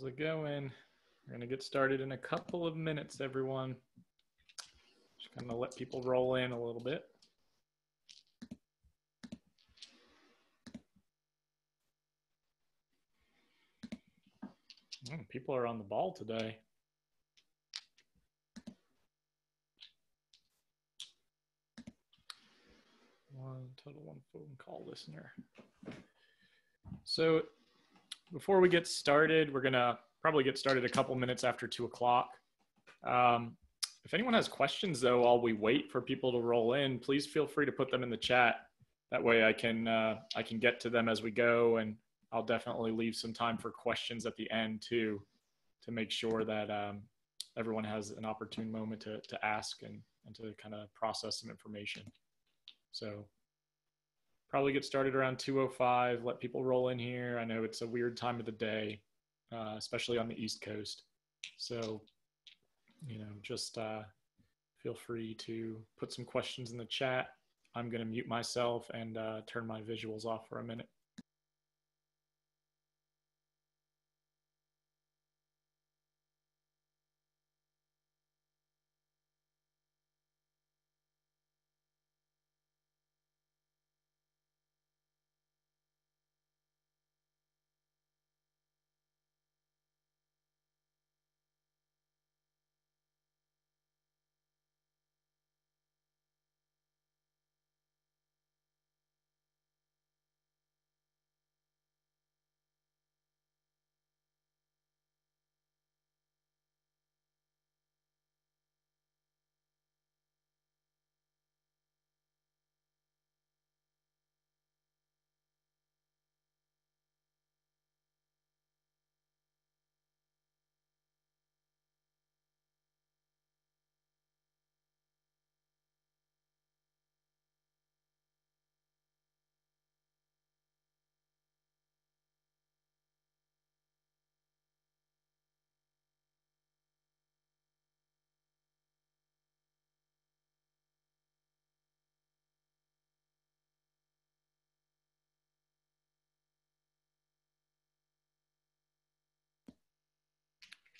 How's it going? We're going to get started in a couple of minutes, everyone. Just going to let people roll in a little bit. People are on the ball today. One phone call listener. So before we get started, we're going to probably get started a couple minutes after 2 o'clock. If anyone has questions, though, while we wait for people to roll in, please feel free to put them in the chat. That way I can get to them as we go, and I'll definitely leave some time for questions at the end, too, to make sure that everyone has an opportune moment to ask and to kind of process some information. So probably get started around 2:05, let people roll in here. I know it's a weird time of the day, especially on the East Coast. So, just feel free to put some questions in the chat. I'm going to mute myself and turn my visuals off for a minute.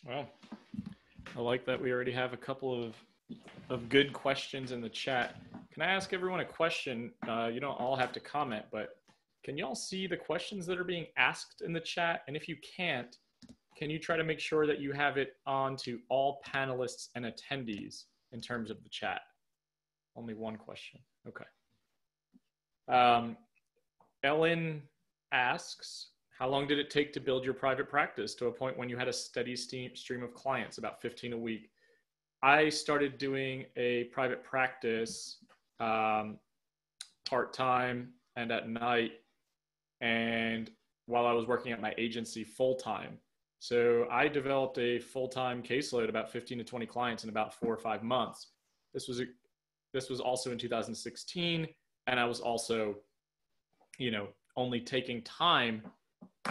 Well, I like that we already have a couple of good questions in the chat. Can I ask everyone a question? You don't all have to comment, but can y'all see the questions that are being asked in the chat? And if you can't, can you try to make sure that you have it on to all panelists and attendees in terms of the chat? Only one question. Okay. Ellen asks, how long did it take to build your private practice to a point when you had a steady stream of clients, about 15 a week? I started doing a private practice part-time and at night, and while I was working at my agency full-time. So I developed a full-time caseload, about 15 to 20 clients in about 4 or 5 months. This was also in 2016, and I was also, only taking time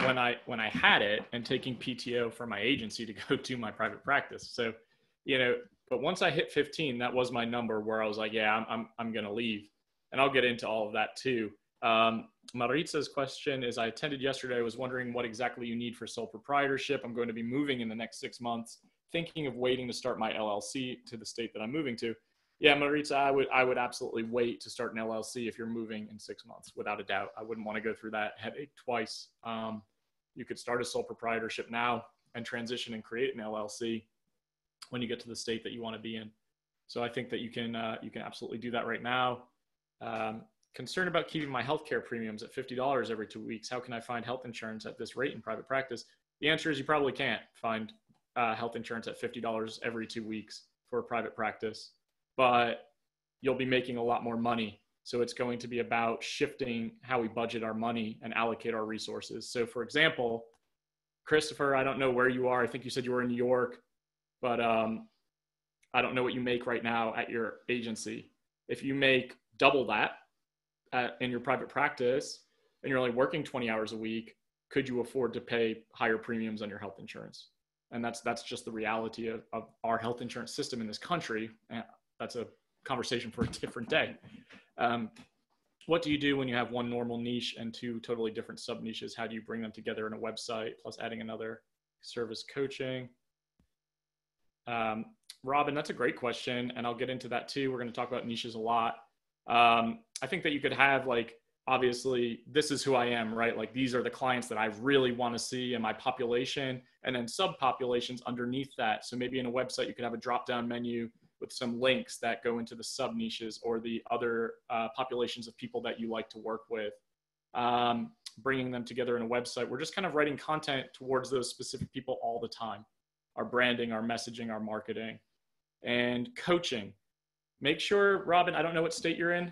when I had it and taking PTO for my agency to go to my private practice. So, but once I hit 15, that was my number where I was like, yeah, I'm going to leave. And I'll get into all of that too. Maritza's question is, I attended yesterday. I was wondering what exactly you need for sole proprietorship. I'm going to be moving in the next 6 months, thinking of waiting to start my LLC to the state that I'm moving to. Yeah, Maritza, I would absolutely wait to start an LLC if you're moving in 6 months, without a doubt. I wouldn't want to go through that headache twice. You could start a sole proprietorship now and transition and create an LLC when you get to the state that you want to be in. So I think that you can absolutely do that right now. Concerned about keeping my healthcare premiums at $50 every 2 weeks. How can I find health insurance at this rate in private practice? The answer is you probably can't find health insurance at $50 every 2 weeks for a private practice, but you'll be making a lot more money. So it's going to be about shifting how we budget our money and allocate our resources. So for example, Christopher, I don't know where you are. I think you said you were in New York, but I don't know what you make right now at your agency. If you make double that in your private practice and you're only working 20 hours a week, could you afford to pay higher premiums on your health insurance? And that's just the reality of our health insurance system in this country. That's a conversation for a different day. What do you do when you have one normal niche and 2 totally different sub niches? How do you bring them together in a website plus adding another service coaching. Robin, that's a great question, and I'll get into that too. We're going to talk about niches a lot. I think that you could have, like, obviously, this is who I am, right? Like, these are the clients that I really want to see in my population, and then subpopulations underneath that. So maybe in a website, you could have a drop-down menu with some links that go into the sub niches or the other populations of people that you like to work with. Bringing them together in a website. We're just kind of writing content towards those specific people all the time. Our branding, our messaging, our marketing. And coaching. Make sure, Robin, I don't know what state you're in.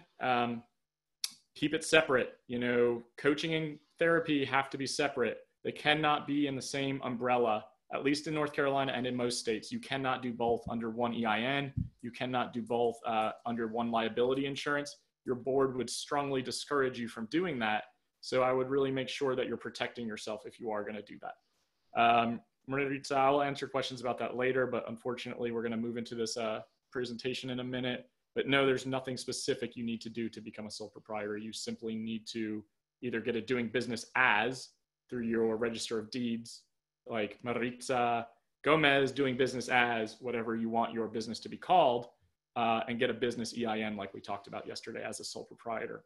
Keep it separate. You know, coaching and therapy have to be separate. They cannot be in the same umbrella, at least in North Carolina and in most states. You cannot do both under one EIN. You cannot do both under one liability insurance. Your board would strongly discourage you from doing that. So I would really make sure that you're protecting yourself if you are going to do that. Maritza, I'll answer questions about that later, but unfortunately, we're going to move into this presentation in a minute. But no, there's nothing specific you need to do to become a sole proprietor. You simply need to either get a doing business as through your register of deeds, like Maritza Gomez doing business as whatever you want your business to be called, and get a business EIN like we talked about yesterday as a sole proprietor.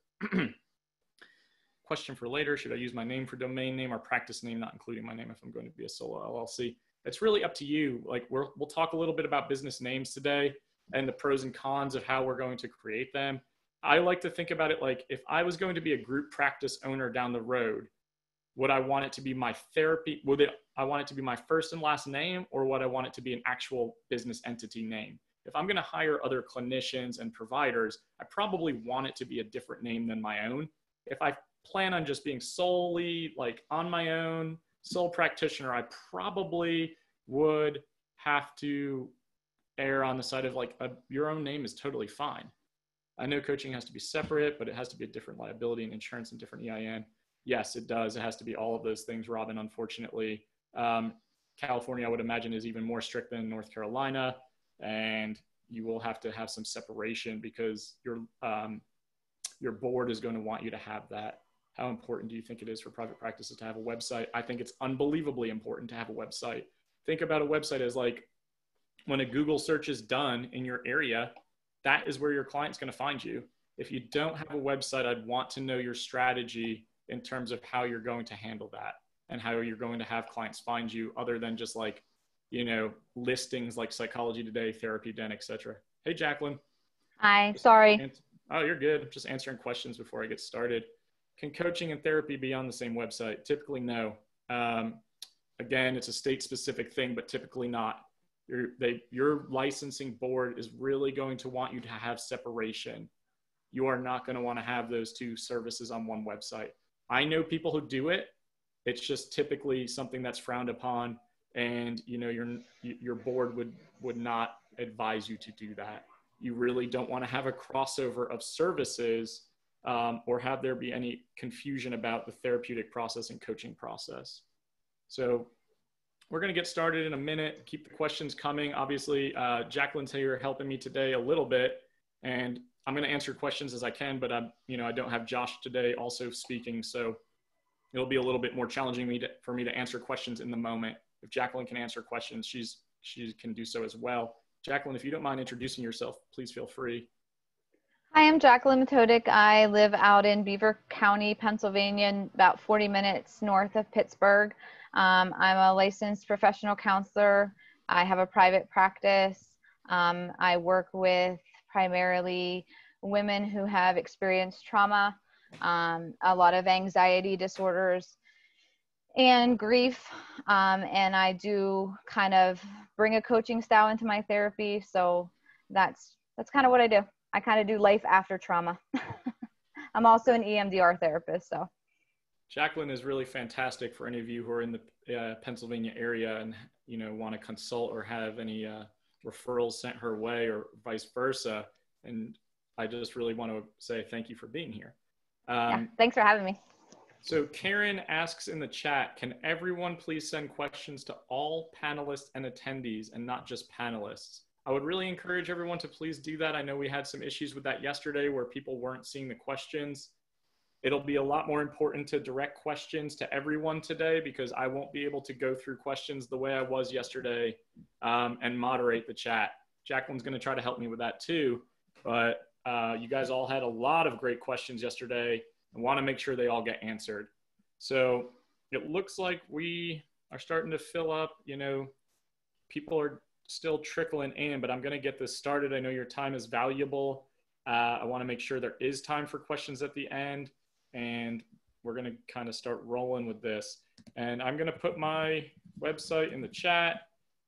Question for later, should I use my name for domain name or practice name, not including my name if I'm going to be a solo LLC? It's really up to you. Like, we'll talk a little bit about business names today and the pros and cons of how we're going to create them. I like to think about it like, if I was going to be a group practice owner down the road, would I want it to be my therapy? I want it to be my first and last name, or would I want it to be an actual business entity name? If I'm going to hire other clinicians and providers, I probably want it to be a different name than my own. If I plan on just being solely like on my own, sole practitioner, I probably would have to err on the side of like your own name is totally fine. I know coaching has to be separate, but it has to be a different liability and insurance and different EIN. Yes, it does. It has to be all of those things, Robin, unfortunately. California, I would imagine, is even more strict than North Carolina, and you will have to have some separation because your board is going to want you to have that. How important do you think it is for private practices to have a website? I think it's unbelievably important to have a website. Think about a website as like when a Google search is done in your area, that is where your client's going to find you. If you don't have a website, I'd want to know your strategy in terms of how you're going to handle that and how you're going to have clients find you, other than just like, you know, listings like Psychology Today, Therapy Den, etc. Hey, Jacqueline. Hi, sorry. Oh, you're good. Just answering questions before I get started. Can coaching and therapy be on the same website? Typically, no. Again, it's a state-specific thing, but typically not. Your licensing board is really going to want you to have separation. You are not going to want to have those two services on one website. I know people who do it. It's just typically something that's frowned upon, and you know your board would not advise you to do that. You really don't want to have a crossover of services, or have there be any confusion about the therapeutic process and coaching process. So we're going to get started in a minute. Keep the questions coming. Obviously, Jacqueline's here helping me today a little bit, and I'm going to answer questions as I can, but I don't have Josh today also speaking, so it'll be a little bit more challenging for me to answer questions in the moment. If Jacqueline can answer questions, she can do so as well. Jacqueline, if you don't mind introducing yourself, please feel free. Hi, I'm Jacqueline Metodic. I live out in Beaver County, Pennsylvania, about 40 minutes north of Pittsburgh. I'm a licensed professional counselor. I have a private practice. I work with primarily women who have experienced trauma, a lot of anxiety disorders, and grief. And I do kind of bring a coaching style into my therapy. So that's kind of what I do. I kind of do life after trauma. I'm also an EMDR therapist. So Jacqueline is really fantastic for any of you who are in the Pennsylvania area and want to consult or have any referrals sent her way or vice versa. And I just really want to say thank you for being here. Yeah, thanks for having me. So Karen asks in the chat, can everyone please send questions to all panelists and attendees and not just panelists? I would really encourage everyone to please do that. I know we had some issues with that yesterday where people weren't seeing the questions. It'll be a lot more important to direct questions to everyone today because I won't be able to go through questions the way I was yesterday and moderate the chat. Jacqueline's going to try to help me with that too. But you guys all had a lot of great questions yesterday and want to make sure they all get answered. So it looks like we are starting to fill up, you know, people are still trickling in, but I'm going to get this started. I know your time is valuable. I want to make sure there is time for questions at the end, and we're going to kind of start rolling with this. And I'm going to put my website in the chat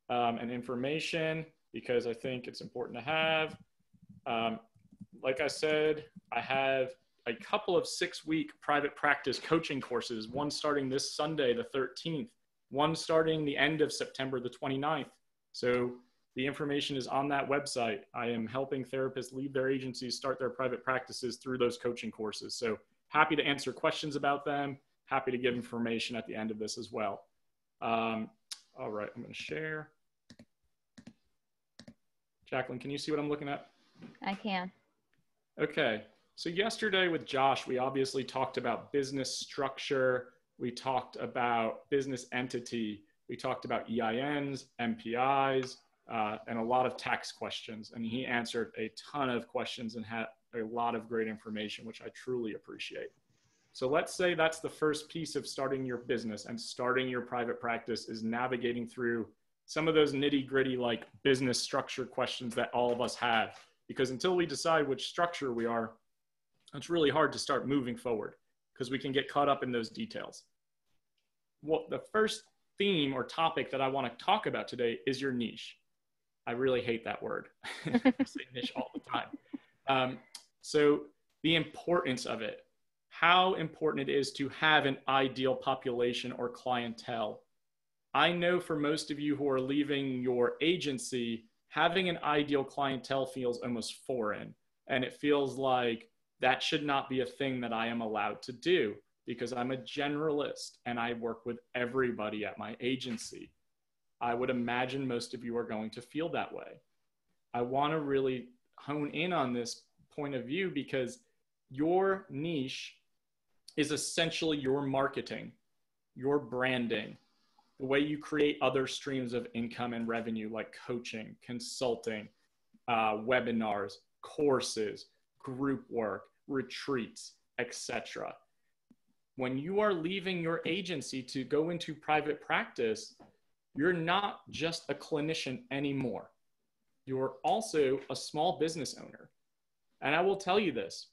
and information because I think it's important to have. Like I said, I have a couple of 6-week private practice coaching courses, one starting this Sunday, the 13th, one starting the end of September, the 29th. So the information is on that website. I am helping therapists leave their agencies, start their private practices through those coaching courses. So happy to answer questions about them. Happy to give information at the end of this as well. All right, I'm going to share. Jacqueline, can you see what I'm looking at? I can. Okay. So yesterday with Josh, we obviously talked about business structure. We talked about business entity. We talked about EINs, MPIs, and a lot of tax questions. And he answered a ton of questions and had a lot of great information, which I truly appreciate. So let's say that's the first piece of starting your business and starting your private practice is navigating through some of those nitty gritty like business structure questions that all of us have. Because until we decide which structure we are, it's really hard to start moving forward because we can get caught up in those details. Well, the first theme or topic that I want to talk about today is your niche. I really hate that word. I say niche all the time. So the importance of it, how important it is to have an ideal population or clientele. I know for most of you who are leaving your agency, having an ideal clientele feels almost foreign. And it feels like that should not be a thing that I am allowed to do because I'm a generalist and I work with everybody at my agency. I would imagine most of you are going to feel that way. I want to really hone in on this point of view because your niche is essentially your marketing, your branding, the way you create other streams of income and revenue like coaching, consulting, webinars, courses, group work, retreats, etc. When you are leaving your agency to go into private practice, you're not just a clinician anymore. You're also a small business owner. And I will tell you this,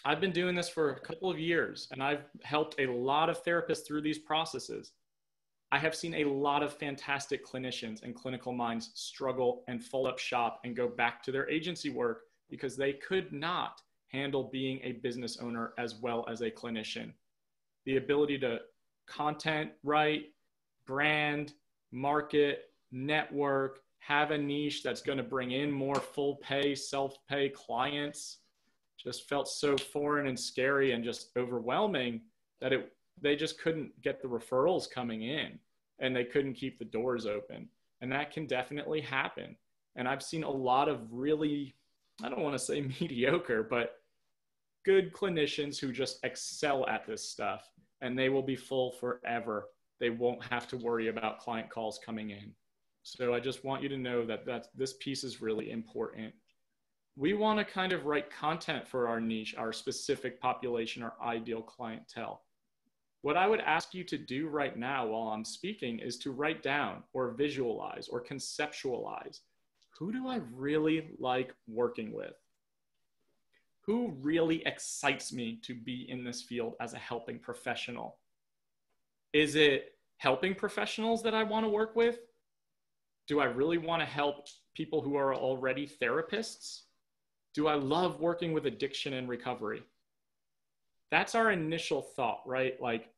I've been doing this for a couple of years and I've helped a lot of therapists through these processes. I have seen a lot of fantastic clinicians and clinical minds struggle and fold up shop and go back to their agency work because they could not handle being a business owner as well as a clinician. The ability to content write, brand, market, network, have a niche that's going to bring in more full pay, self-pay clients just felt so foreign and scary and just overwhelming that they just couldn't get the referrals coming in and they couldn't keep the doors open. And that can definitely happen. And I've seen a lot of really, I don't want to say mediocre, but good clinicians who just excel at this stuff and they will be full forever. They won't have to worry about client calls coming in. So I just want you to know that this piece is really important. We want to kind of write content for our niche, our specific population, our ideal clientele. What I would ask you to do right now while I'm speaking is to write down or visualize or conceptualize, who do I really like working with? Who really excites me to be in this field as a helping professional? Is it helping professionals that I want to work with? Do I really want to help people who are already therapists? Do I love working with addiction and recovery? That's our initial thought, right? Like,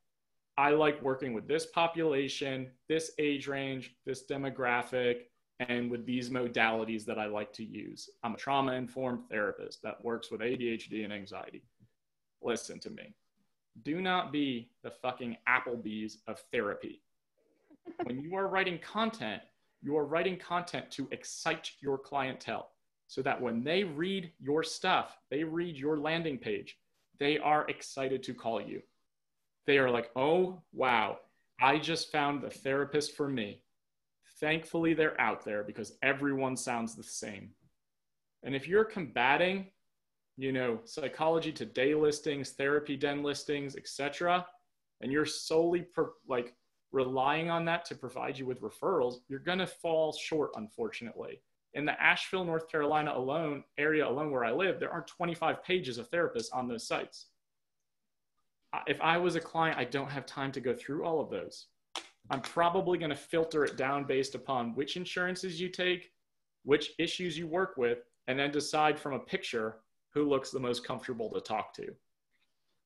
I like working with this population, this age range, this demographic, and with these modalities that I like to use. I'm a trauma-informed therapist that works with ADHD and anxiety. Listen to me. Do not be the fucking Applebee's of therapy. When you are writing content, you are writing content to excite your clientele so that when they read your stuff, they read your landing page, they are excited to call you. They are like, oh, wow, I just found the therapist for me. Thankfully, they're out there because everyone sounds the same. And if you're combating, Psychology Today listings, Therapy Den listings, etc., and you're solely relying on that to provide you with referrals, you're going to fall short, unfortunately. In the Asheville, North Carolina area alone where I live, there are 25 pages of therapists on those sites. If I was a client, I don't have time to go through all of those. I'm probably going to filter it down based upon which insurances you take, which issues you work with, and then decide from a picture who looks the most comfortable to talk to.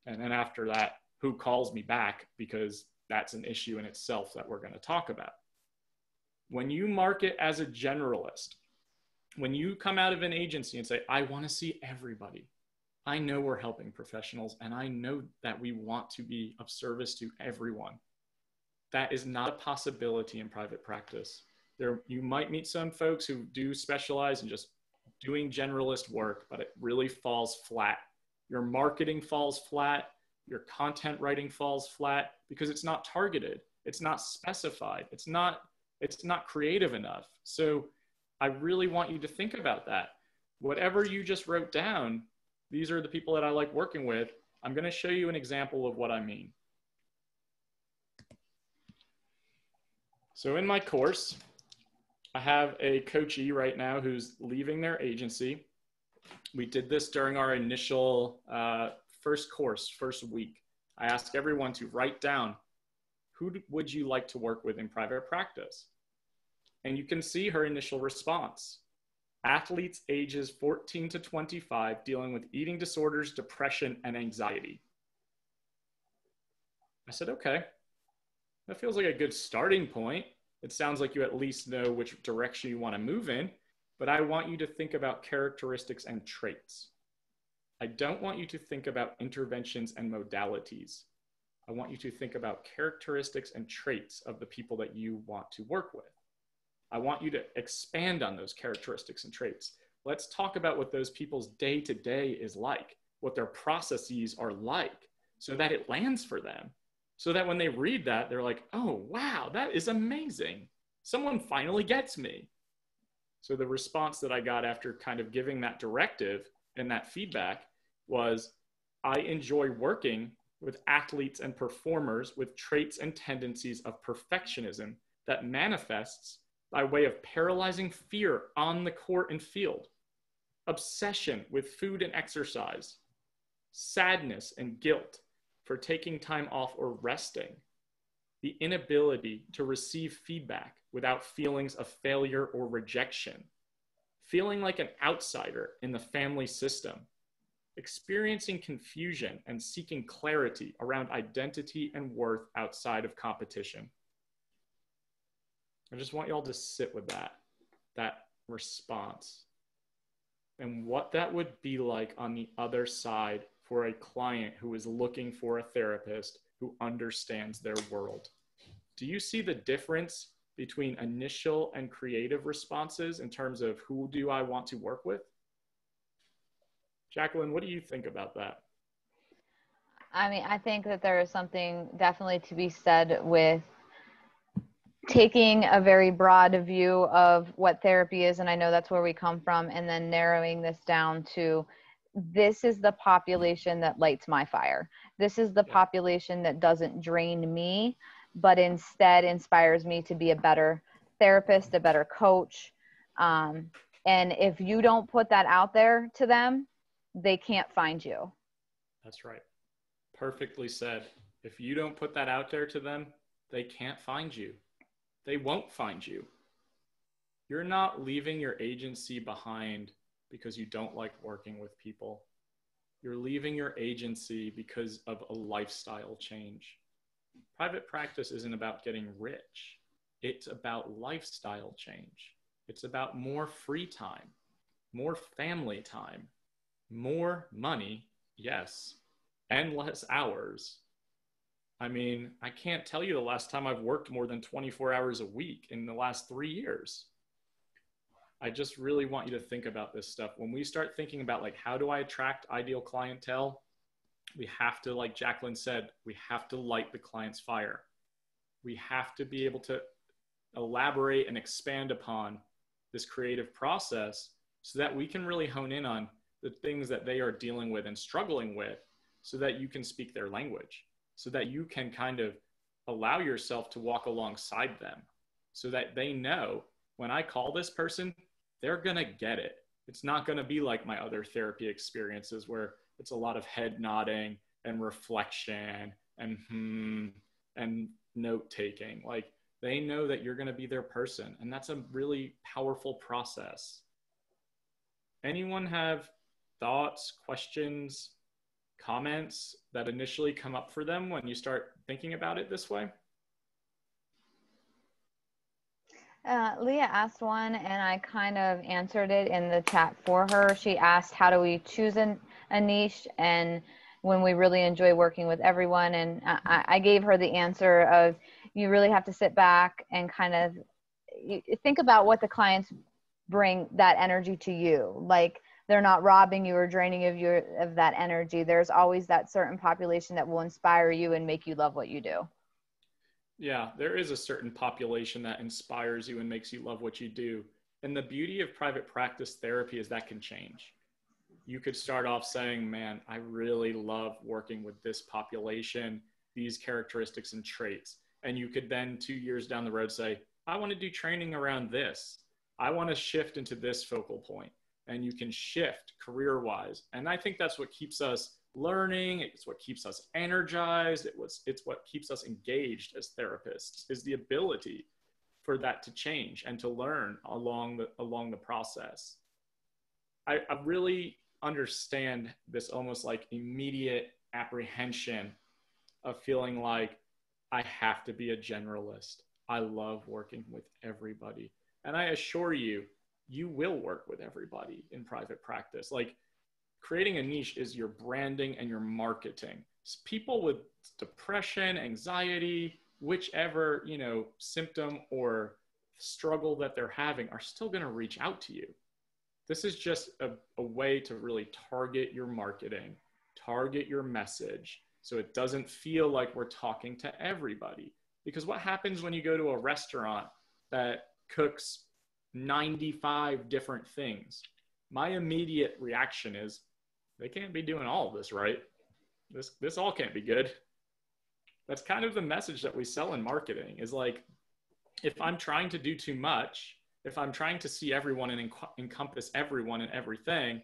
And then after that, who calls me back, because that's an issue in itself that we're going to talk about. When you market as a generalist, when you come out of an agency and say, I want to see everybody, I know we're helping professionals and I know that we want to be of service to everyone. That is not a possibility in private practice. You might meet some folks who do specialize in just doing generalist work, but it really falls flat. Your marketing falls flat. Your content writing falls flat because it's not targeted. It's not specified. It's not creative enough. So I really want you to think about that. Whatever you just wrote down, these are the people that I like working with. I'm going to show you an example of what I mean. So in my course, I have a coachee right now who's leaving their agency. We did this during our initial first week. I asked everyone to write down, who would you like to work with in private practice? And you can see her initial response. Athletes ages 14 to 25 dealing with eating disorders, depression, and anxiety. I said, okay, that feels like a good starting point. It sounds like you at least know which direction you want to move in, but I want you to think about characteristics and traits. I don't want you to think about interventions and modalities. I want you to think about characteristics and traits of the people that you want to work with. I want you to expand on those characteristics and traits. Let's talk about what those people's day-to-day is like, what their processes are like, so that it lands for them. So that when they read that, they're like, oh, wow, that is amazing. Someone finally gets me. So the response that I got after kind of giving that directive and that feedback was, I enjoy working with athletes and performers with traits and tendencies of perfectionism that manifests by way of paralyzing fear on the court and field, obsession with food and exercise, sadness and guilt for taking time off or resting, the inability to receive feedback without feelings of failure or rejection, feeling like an outsider in the family system, experiencing confusion and seeking clarity around identity and worth outside of competition. I just want y'all to sit with that response, and what that would be like on the other side for a client who is looking for a therapist who understands their world. Do you see the difference between initial and creative responses in terms of who do I want to work with? Jacqueline, what do you think about that? I mean, I think that there is something definitely to be said with taking a very broad view of what therapy is, and I know that's where we come from, and then narrowing this down to, this is the population that lights my fire. This is the population that doesn't drain me, but instead inspires me to be a better therapist, a better coach. And if you don't put that out there to them, they can't find you. That's right. Perfectly said. If you don't put that out there to them, they can't find you. They won't find you. You're not leaving your agency behind because you don't like working with people. You're leaving your agency because of a lifestyle change. Private practice isn't about getting rich. It's about lifestyle change. It's about more free time, more family time, more money, yes, and less hours. I mean, I can't tell you the last time I've worked more than 24 hours a week in the last 3 years. I just really want you to think about this stuff. When we start thinking about, like, how do I attract ideal clientele? We have to, like Jacqueline said, we have to light the client's fire. We have to be able to elaborate and expand upon this creative process so that we can really hone in on the things that they are dealing with and struggling with, so that you can speak their language, so that you can kind of allow yourself to walk alongside them, so that they know when I call this person, they're going to get it. It's not going to be like my other therapy experiences where it's a lot of head nodding and reflection and note taking. Like, they know that you're going to be their person, and that's a really powerful process. Anyone have thoughts, questions, comments that initially come up for them when you start thinking about it this way? Leah asked one, and I kind of answered it in the chat for her. She asked, how do we choose a niche, and when we really enjoy working with everyone? And I gave her the answer of, you really have to sit back and kind of think about what the clients bring that energy to you. Like, they're not robbing you or draining of that energy. There's always that certain population that will inspire you and make you love what you do. Yeah, there is a certain population that inspires you and makes you love what you do. And the beauty of private practice therapy is that can change. You could start off saying, man, I really love working with this population, these characteristics and traits. And you could then 2 years down the road say, I want to do training around this. I want to shift into this focal point. And you can shift career-wise. And I think that's what keeps us learning. It's what keeps us energized. It's what keeps us engaged as therapists, is the ability for that to change and to learn along the process. I really understand this almost like immediate apprehension of feeling like I have to be a generalist. I love working with everybody. And I assure you, you will work with everybody in private practice. Like, creating a niche is your branding and your marketing. People with depression, anxiety, whichever, symptom or struggle that they're having are still going to reach out to you. This is just a way to really target your marketing, target your message, so it doesn't feel like we're talking to everybody. Because what happens when you go to a restaurant that cooks 95 different things? My immediate reaction is, they can't be doing all of this, right? This all can't be good. That's kind of the message that we sell in marketing, is like, if I'm trying to do too much, if I'm trying to see everyone and encompass everyone and everything,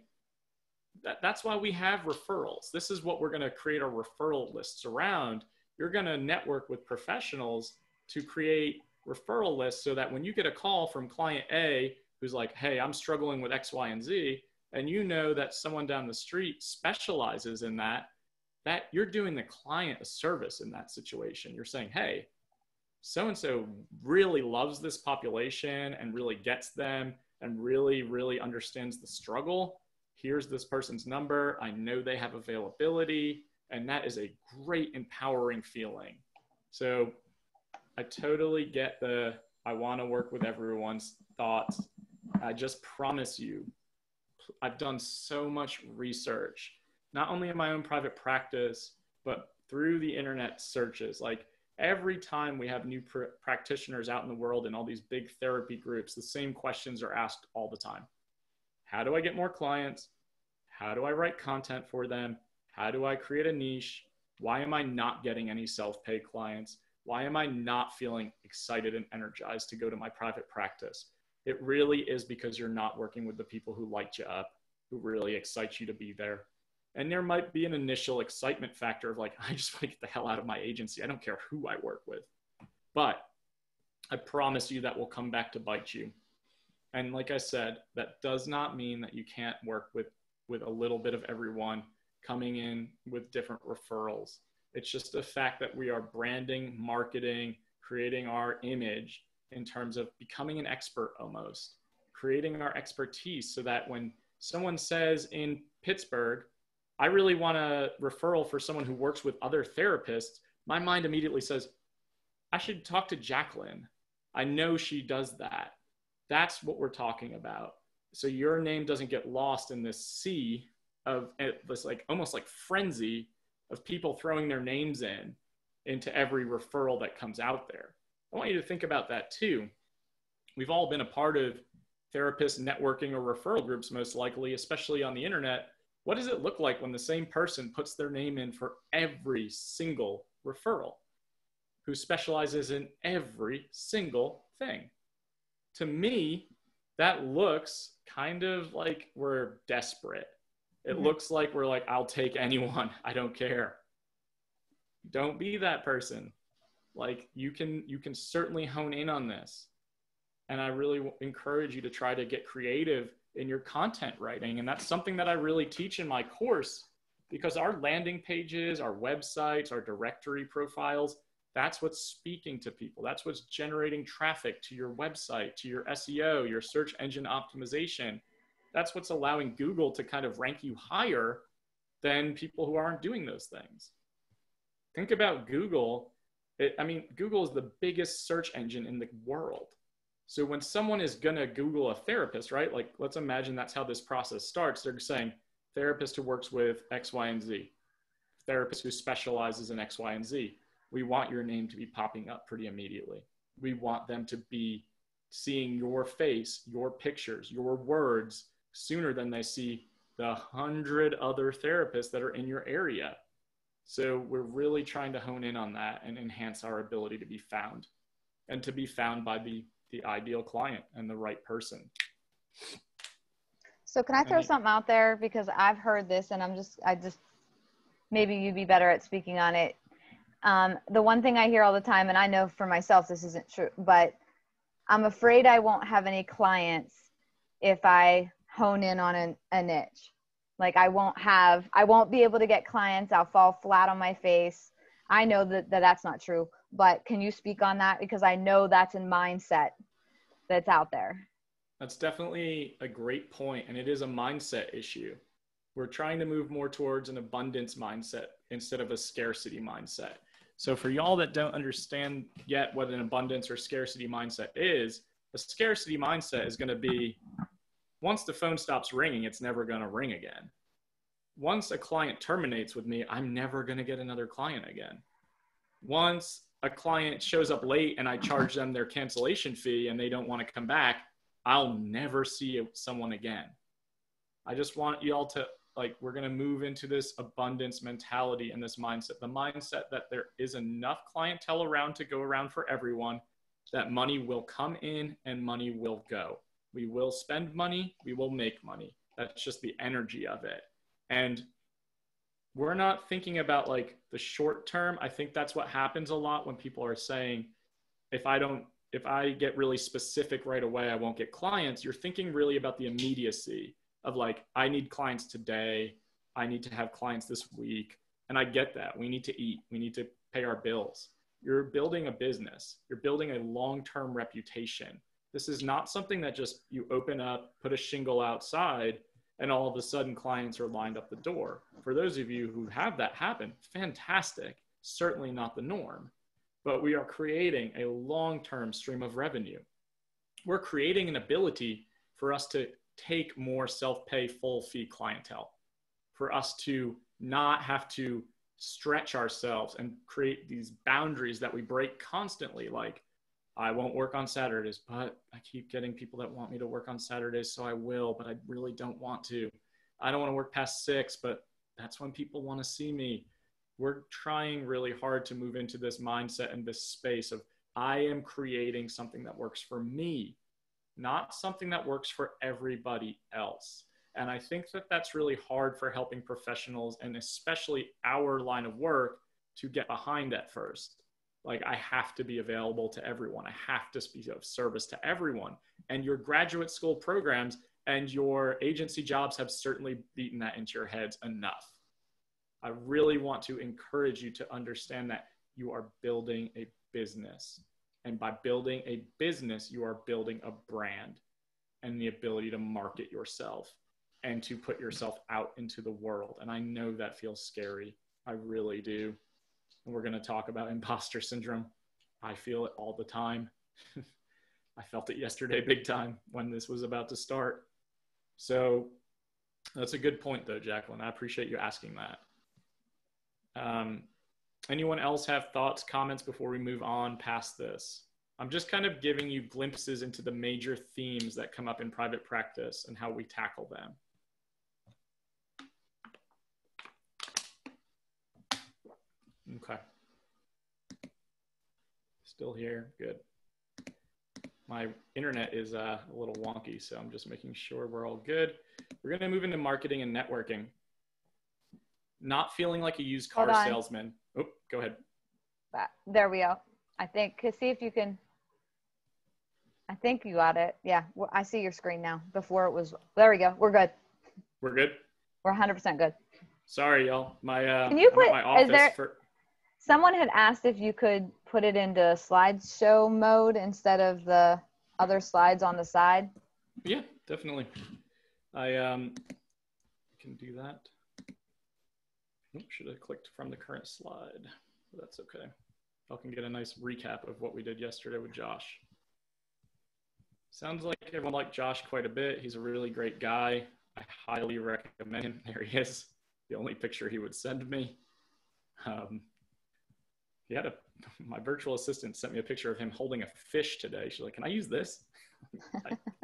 that's why we have referrals. This is what we're going to create our referral lists around. You're going to network with professionals to create referral lists so that when you get a call from client A who's like, hey, I'm struggling with X, Y, and Z, and you know that someone down the street specializes in that you're doing the client a service in that situation. You're saying, hey, so-and-so really loves this population and really gets them and really, really understands the struggle. Here's this person's number. I know they have availability. And that is a great empowering feeling. So I totally get I want to work with everyone's thoughts. I just promise you, I've done so much research, not only in my own private practice, but through the internet searches. Like, every time we have new practitioners out in the world in all these big therapy groups, the same questions are asked all the time. How do I get more clients? How do I write content for them? How do I create a niche? Why am I not getting any self-pay clients? Why am I not feeling excited and energized to go to my private practice? It really is because you're not working with the people who light you up, who really excite you to be there. And there might be an initial excitement factor of like, I just want to get the hell out of my agency. I don't care who I work with. But I promise you that will come back to bite you. And like I said, that does not mean that you can't work with a little bit of everyone coming in with different referrals. It's just a fact that we are branding, marketing, creating our image in terms of becoming an expert almost, creating our expertise so that when someone says in Pittsburgh, I really want a referral for someone who works with other therapists, my mind immediately says, I should talk to Jacqueline. I know she does that. That's what we're talking about. So your name doesn't get lost in this sea of this, like almost like frenzy of people throwing their names into every referral that comes out there. I want you to think about that too. We've all been a part of therapist networking or referral groups, most likely, especially on the internet. What does it look like when the same person puts their name in for every single referral, who specializes in every single thing? To me, that looks kind of like we're desperate. It looks like we're like, I'll take anyone. I don't care. Don't be that person. Like you can certainly hone in on this. And I really encourage you to try to get creative in your content writing. And that's something that I really teach in my course, because our landing pages, our websites, our directory profiles, that's what's speaking to people. That's what's generating traffic to your website, to your SEO, your search engine optimization. That's what's allowing Google to kind of rank you higher than people who aren't doing those things. Think about Google. Google is the biggest search engine in the world. So when someone is going to Google a therapist, right? Like, let's imagine that's how this process starts. They're saying therapist who works with X, Y, and Z, therapist who specializes in X, Y, and Z. We want your name to be popping up pretty immediately. We want them to be seeing your face, your pictures, your words sooner than they see the 100 other therapists that are in your area. So we're really trying to hone in on that and enhance our ability to be found, and to be found by the ideal client and the right person. So can I throw something out there? Because I've heard this and maybe you'd be better at speaking on it. The one thing I hear all the time, and I know for myself this isn't true, but I'm afraid I won't have any clients if I hone in on a niche. Like I won't be able to get clients. I'll fall flat on my face. I know that that's not true, but can you speak on that? Because I know that's a mindset that's out there. That's definitely a great point, and it is a mindset issue. We're trying to move more towards an abundance mindset instead of a scarcity mindset. So for y'all that don't understand yet what an abundance or scarcity mindset is, a scarcity mindset is going to be, once the phone stops ringing, it's never going to ring again. Once a client terminates with me, I'm never going to get another client again. Once a client shows up late and I charge them their cancellation fee and they don't want to come back, I'll never see someone again. I just want y'all to, we're going to move into this abundance mentality and this mindset, the mindset that there is enough clientele around to go around for everyone, that money will come in and money will go. We will spend money, we will make money. That's just the energy of it. And we're not thinking about the short term. I think that's what happens a lot when people are saying, if I get really specific right away, I won't get clients. You're thinking really about the immediacy of I need clients today. I need to have clients this week. And I get that. We need to eat. We need to pay our bills. You're building a business. You're building a long-term reputation. This is not something that just you open up, put a shingle outside, and all of a sudden clients are lined up the door. For those of you who have that happen, fantastic. Certainly not the norm. But we are creating a long-term stream of revenue. We're creating an ability for us to take more self-pay full fee clientele, for us to not have to stretch ourselves and create these boundaries that we break constantly. I won't work on Saturdays, but I keep getting people that want me to work on Saturdays, so I will, but I really don't want to. I don't want to work past 6, but that's when people want to see me. We're trying really hard to move into this mindset and this space of I am creating something that works for me, not something that works for everybody else. And I think that that's really hard for helping professionals, and especially our line of work, to get behind at first. I have to be available to everyone. I have to be of service to everyone. And your graduate school programs and your agency jobs have certainly beaten that into your heads enough. I really want to encourage you to understand that you are building a business. And by building a business, you are building a brand and the ability to market yourself and to put yourself out into the world. And I know that feels scary. I really do. And we're going to talk about imposter syndrome. I feel it all the time. I felt it yesterday big time when this was about to start. So that's a good point though, Jacqueline. I appreciate you asking that. Anyone else have thoughts, comments before we move on past this? I'm just kind of giving you glimpses into the major themes that come up in private practice and how we tackle them. Okay. Still here, good. My internet is a little wonky, so I'm just making sure we're all good. We're gonna move into marketing and networking. Not feeling like a used car salesman. Oh, go ahead. There we go. I think, see if you can, I think you got it. Yeah, I see your screen now. Before it was, there we go. We're good. We're good? We're 100% good. Sorry, y'all. Can you put, my office someone had asked if you could put it into slideshow mode instead of the other slides on the side. Yeah, definitely. I can do that. Oops, should have clicked from the current slide. But that's okay. I can get a nice recap of what we did yesterday with Josh. Sounds like everyone liked Josh quite a bit. He's a really great guy. I highly recommend him. There he is. The only picture he would send me. He had my virtual assistant sent me a picture of him holding a fish today. She's like, "Can I use this?"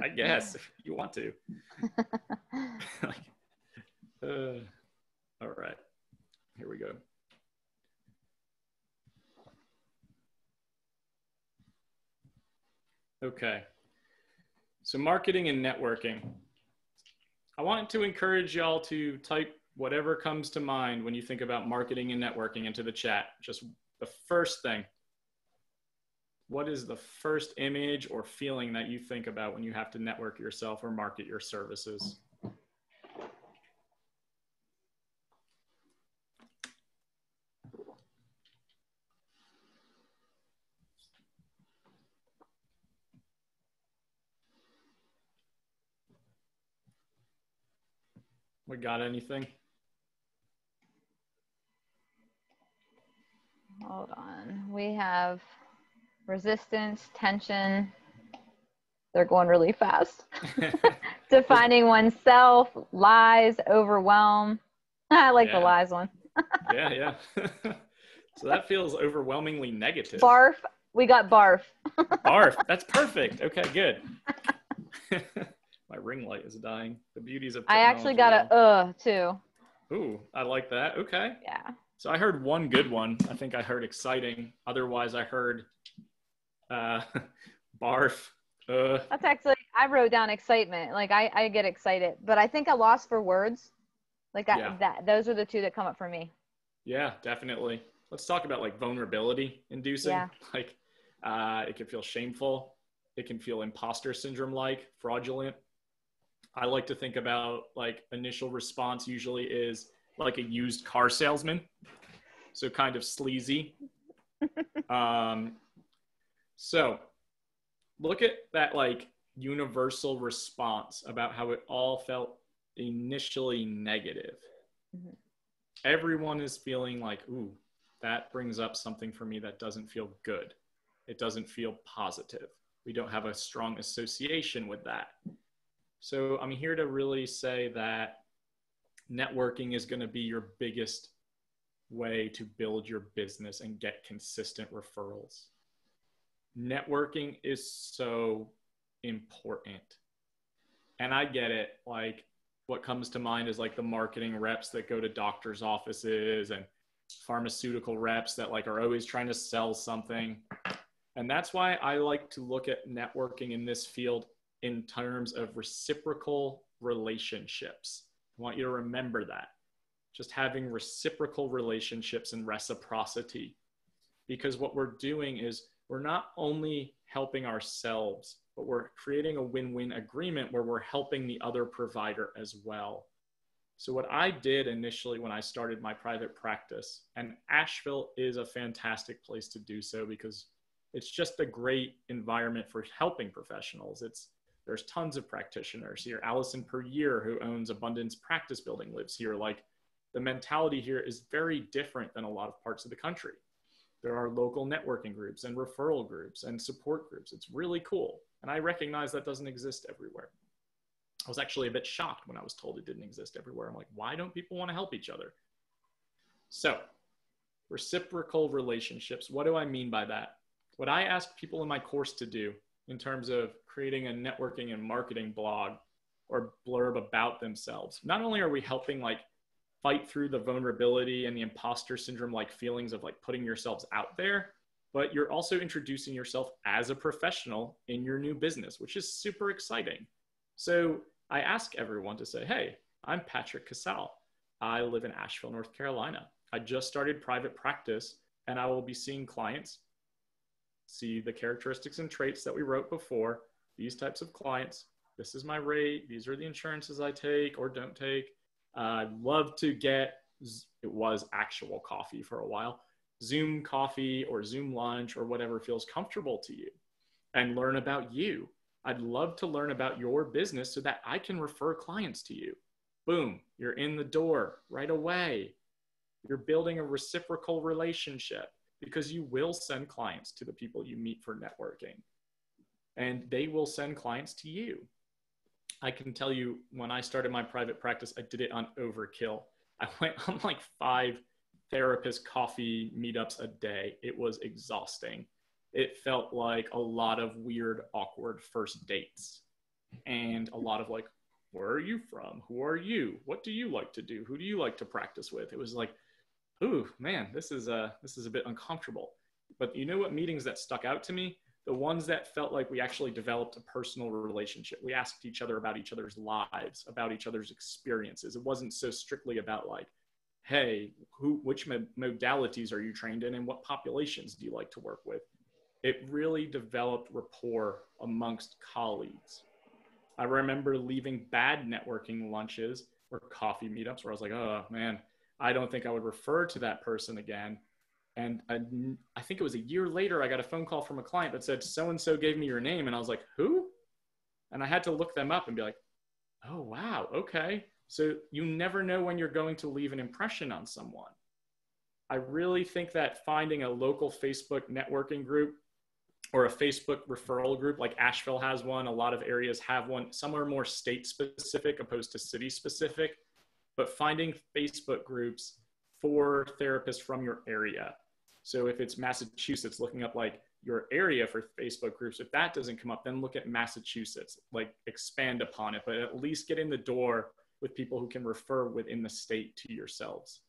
I guess if you want to. All right, here we go. Okay, so marketing and networking. I want to encourage y'all to type whatever comes to mind when you think about marketing and networking into the chat. Just the first thing. What is the first image or feeling that you think about when you have to network yourself or market your services? We got anything? Hold on. We have resistance, tension. They're going really fast. Defining oneself, lies, overwhelm. I like the lies one. Yeah. So that feels overwhelmingly negative. Barf. We got barf. Barf. That's perfect. Okay, good. My ring light is dying. The beauties of technology. I actually got a too. Ooh, I like that. Okay. Yeah. So I heard one good one. I think I heard exciting. Otherwise, I heard barf. That's actually, I wrote down excitement. Like I get excited, but I think I lost for words. Like those are the two that come up for me. Yeah, definitely. Let's talk about like vulnerability inducing. Yeah. Like it can feel shameful. It can feel imposter syndrome like, fraudulent. I like to think about like initial response usually is like a used car salesman. So kind of sleazy. So look at that like universal response about how it all felt initially negative. Mm-hmm. Everyone is feeling like, ooh, that brings up something for me that doesn't feel good. It doesn't feel positive. We don't have a strong association with that. So I'm here to really say that networking is going to be your biggest way to build your business and get consistent referrals. Networking is so important. And I get it. Like what comes to mind is like the marketing reps that go to doctors' offices and pharmaceutical reps that like are always trying to sell something. And that's why I like to look at networking in this field in terms of reciprocal relationships. I want you to remember that. Just having reciprocal relationships and reciprocity. Because what we're doing is we're not only helping ourselves, but we're creating a win-win agreement where we're helping the other provider as well. So what I did initially when I started my private practice, and Asheville is a fantastic place to do so because it's just a great environment for helping professionals. There's tons of practitioners here. Allison Per Year, who owns Abundance Practice Building, lives here. Like the mentality here is very different than a lot of parts of the country. There are local networking groups and referral groups and support groups. It's really cool. And I recognize that doesn't exist everywhere. I was actually a bit shocked when I was told it didn't exist everywhere. I'm like, why don't people want to help each other? So Reciprocal relationships. What do I mean by that? What I ask people in my course to do in terms of creating a networking and marketing blog or blurb about themselves, not only are we helping like fight through the vulnerability and the imposter syndrome like feelings of like putting yourselves out there, but you're also introducing yourself as a professional in your new business, which is super exciting. So I ask everyone to say, hey, I'm Patrick Casale. I live in Asheville, North Carolina. I just started private practice, and I will be seeing clients, see the characteristics and traits that we wrote before, these types of clients. This is my rate. These are the insurances I take or don't take. I'd love to get, it was actual coffee for a while, Zoom coffee or Zoom lunch or whatever feels comfortable to you, and learn about you. I'd love to learn about your business so that I can refer clients to you. Boom, you're in the door right away. You're building a reciprocal relationship because you will send clients to the people you meet for networking, and they will send clients to you. I can tell you, when I started my private practice, I did it on overkill. I went on like 5 therapist coffee meetups a day. It was exhausting. It felt like a lot of weird, awkward first dates and a lot of like, where are you from? Who are you? What do you like to do? Who do you like to practice with? It was like, ooh, man, this is a bit uncomfortable. But you know what meetings that stuck out to me? The ones that felt like we actually developed a personal relationship. We asked each other about each other's lives, about each other's experiences. It wasn't so strictly about like, hey, which modalities are you trained in and what populations do you like to work with? It really developed rapport amongst colleagues. I remember leaving bad networking lunches or coffee meetups where I was like, oh man, I don't think I would refer to that person again. And I think it was a year later, I got a phone call from a client that said, so-and-so gave me your name. And I was like, who? And I had to look them up and be like, oh, wow, okay. So you never know when you're going to leave an impression on someone. I really think that finding a local Facebook networking group or a Facebook referral group, like Asheville has one, a lot of areas have one. Some are more state specific opposed to city specific, but finding Facebook groups for therapists from your area. So if it's Massachusetts, looking up like your area for Facebook groups. If that doesn't come up, then look at Massachusetts, like expand upon it, but at least get in the door with people who can refer within the state to yourselves.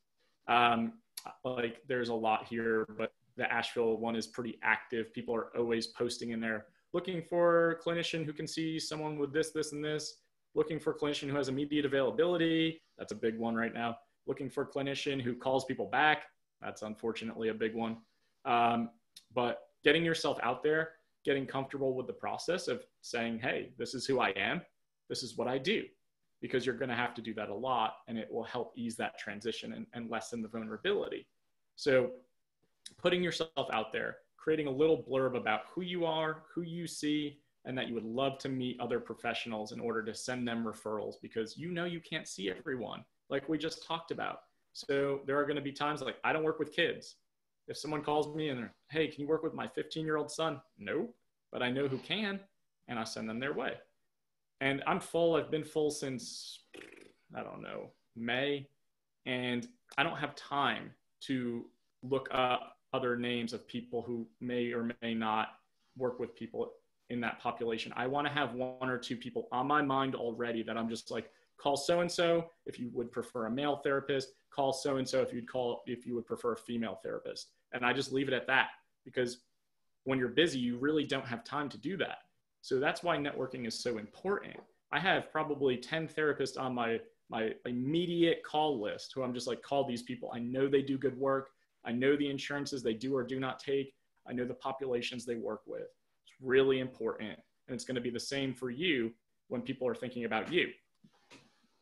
Like there's a lot here, but the Asheville one is pretty active. People are always posting in there, looking for a clinician who can see someone with this, this, and this, looking for a clinician who has immediate availability. That's a big one right now. Looking for a clinician who calls people back. That's unfortunately a big one. But getting yourself out there, getting comfortable with the process of saying, hey, this is who I am. This is what I do, because you're going to have to do that a lot, and it will help ease that transition and lessen the vulnerability. So putting yourself out there, creating a little blurb about who you are, who you see, and that you would love to meet other professionals in order to send them referrals, because you know you can't see everyone, like we just talked about. So there are going to be times like, I don't work with kids. If someone calls me and they're, hey, can you work with my 15-year-old son? No, but I know who can, and I send them their way. And I'm full. I've been full since, I don't know, May, and I don't have time to look up other names of people who may or may not work with people in that population. I want to have 1 or 2 people on my mind already that I'm just like, call so-and-so if you would prefer a male therapist, call so-and-so if you would prefer a female therapist. And I just leave it at that, because when you're busy, you really don't have time to do that. So that's why networking is so important. I have probably 10 therapists on my immediate call list who I'm just like, call these people. I know they do good work. I know the insurances they do or do not take. I know the populations they work with. It's really important. And it's going to be the same for you when people are thinking about you.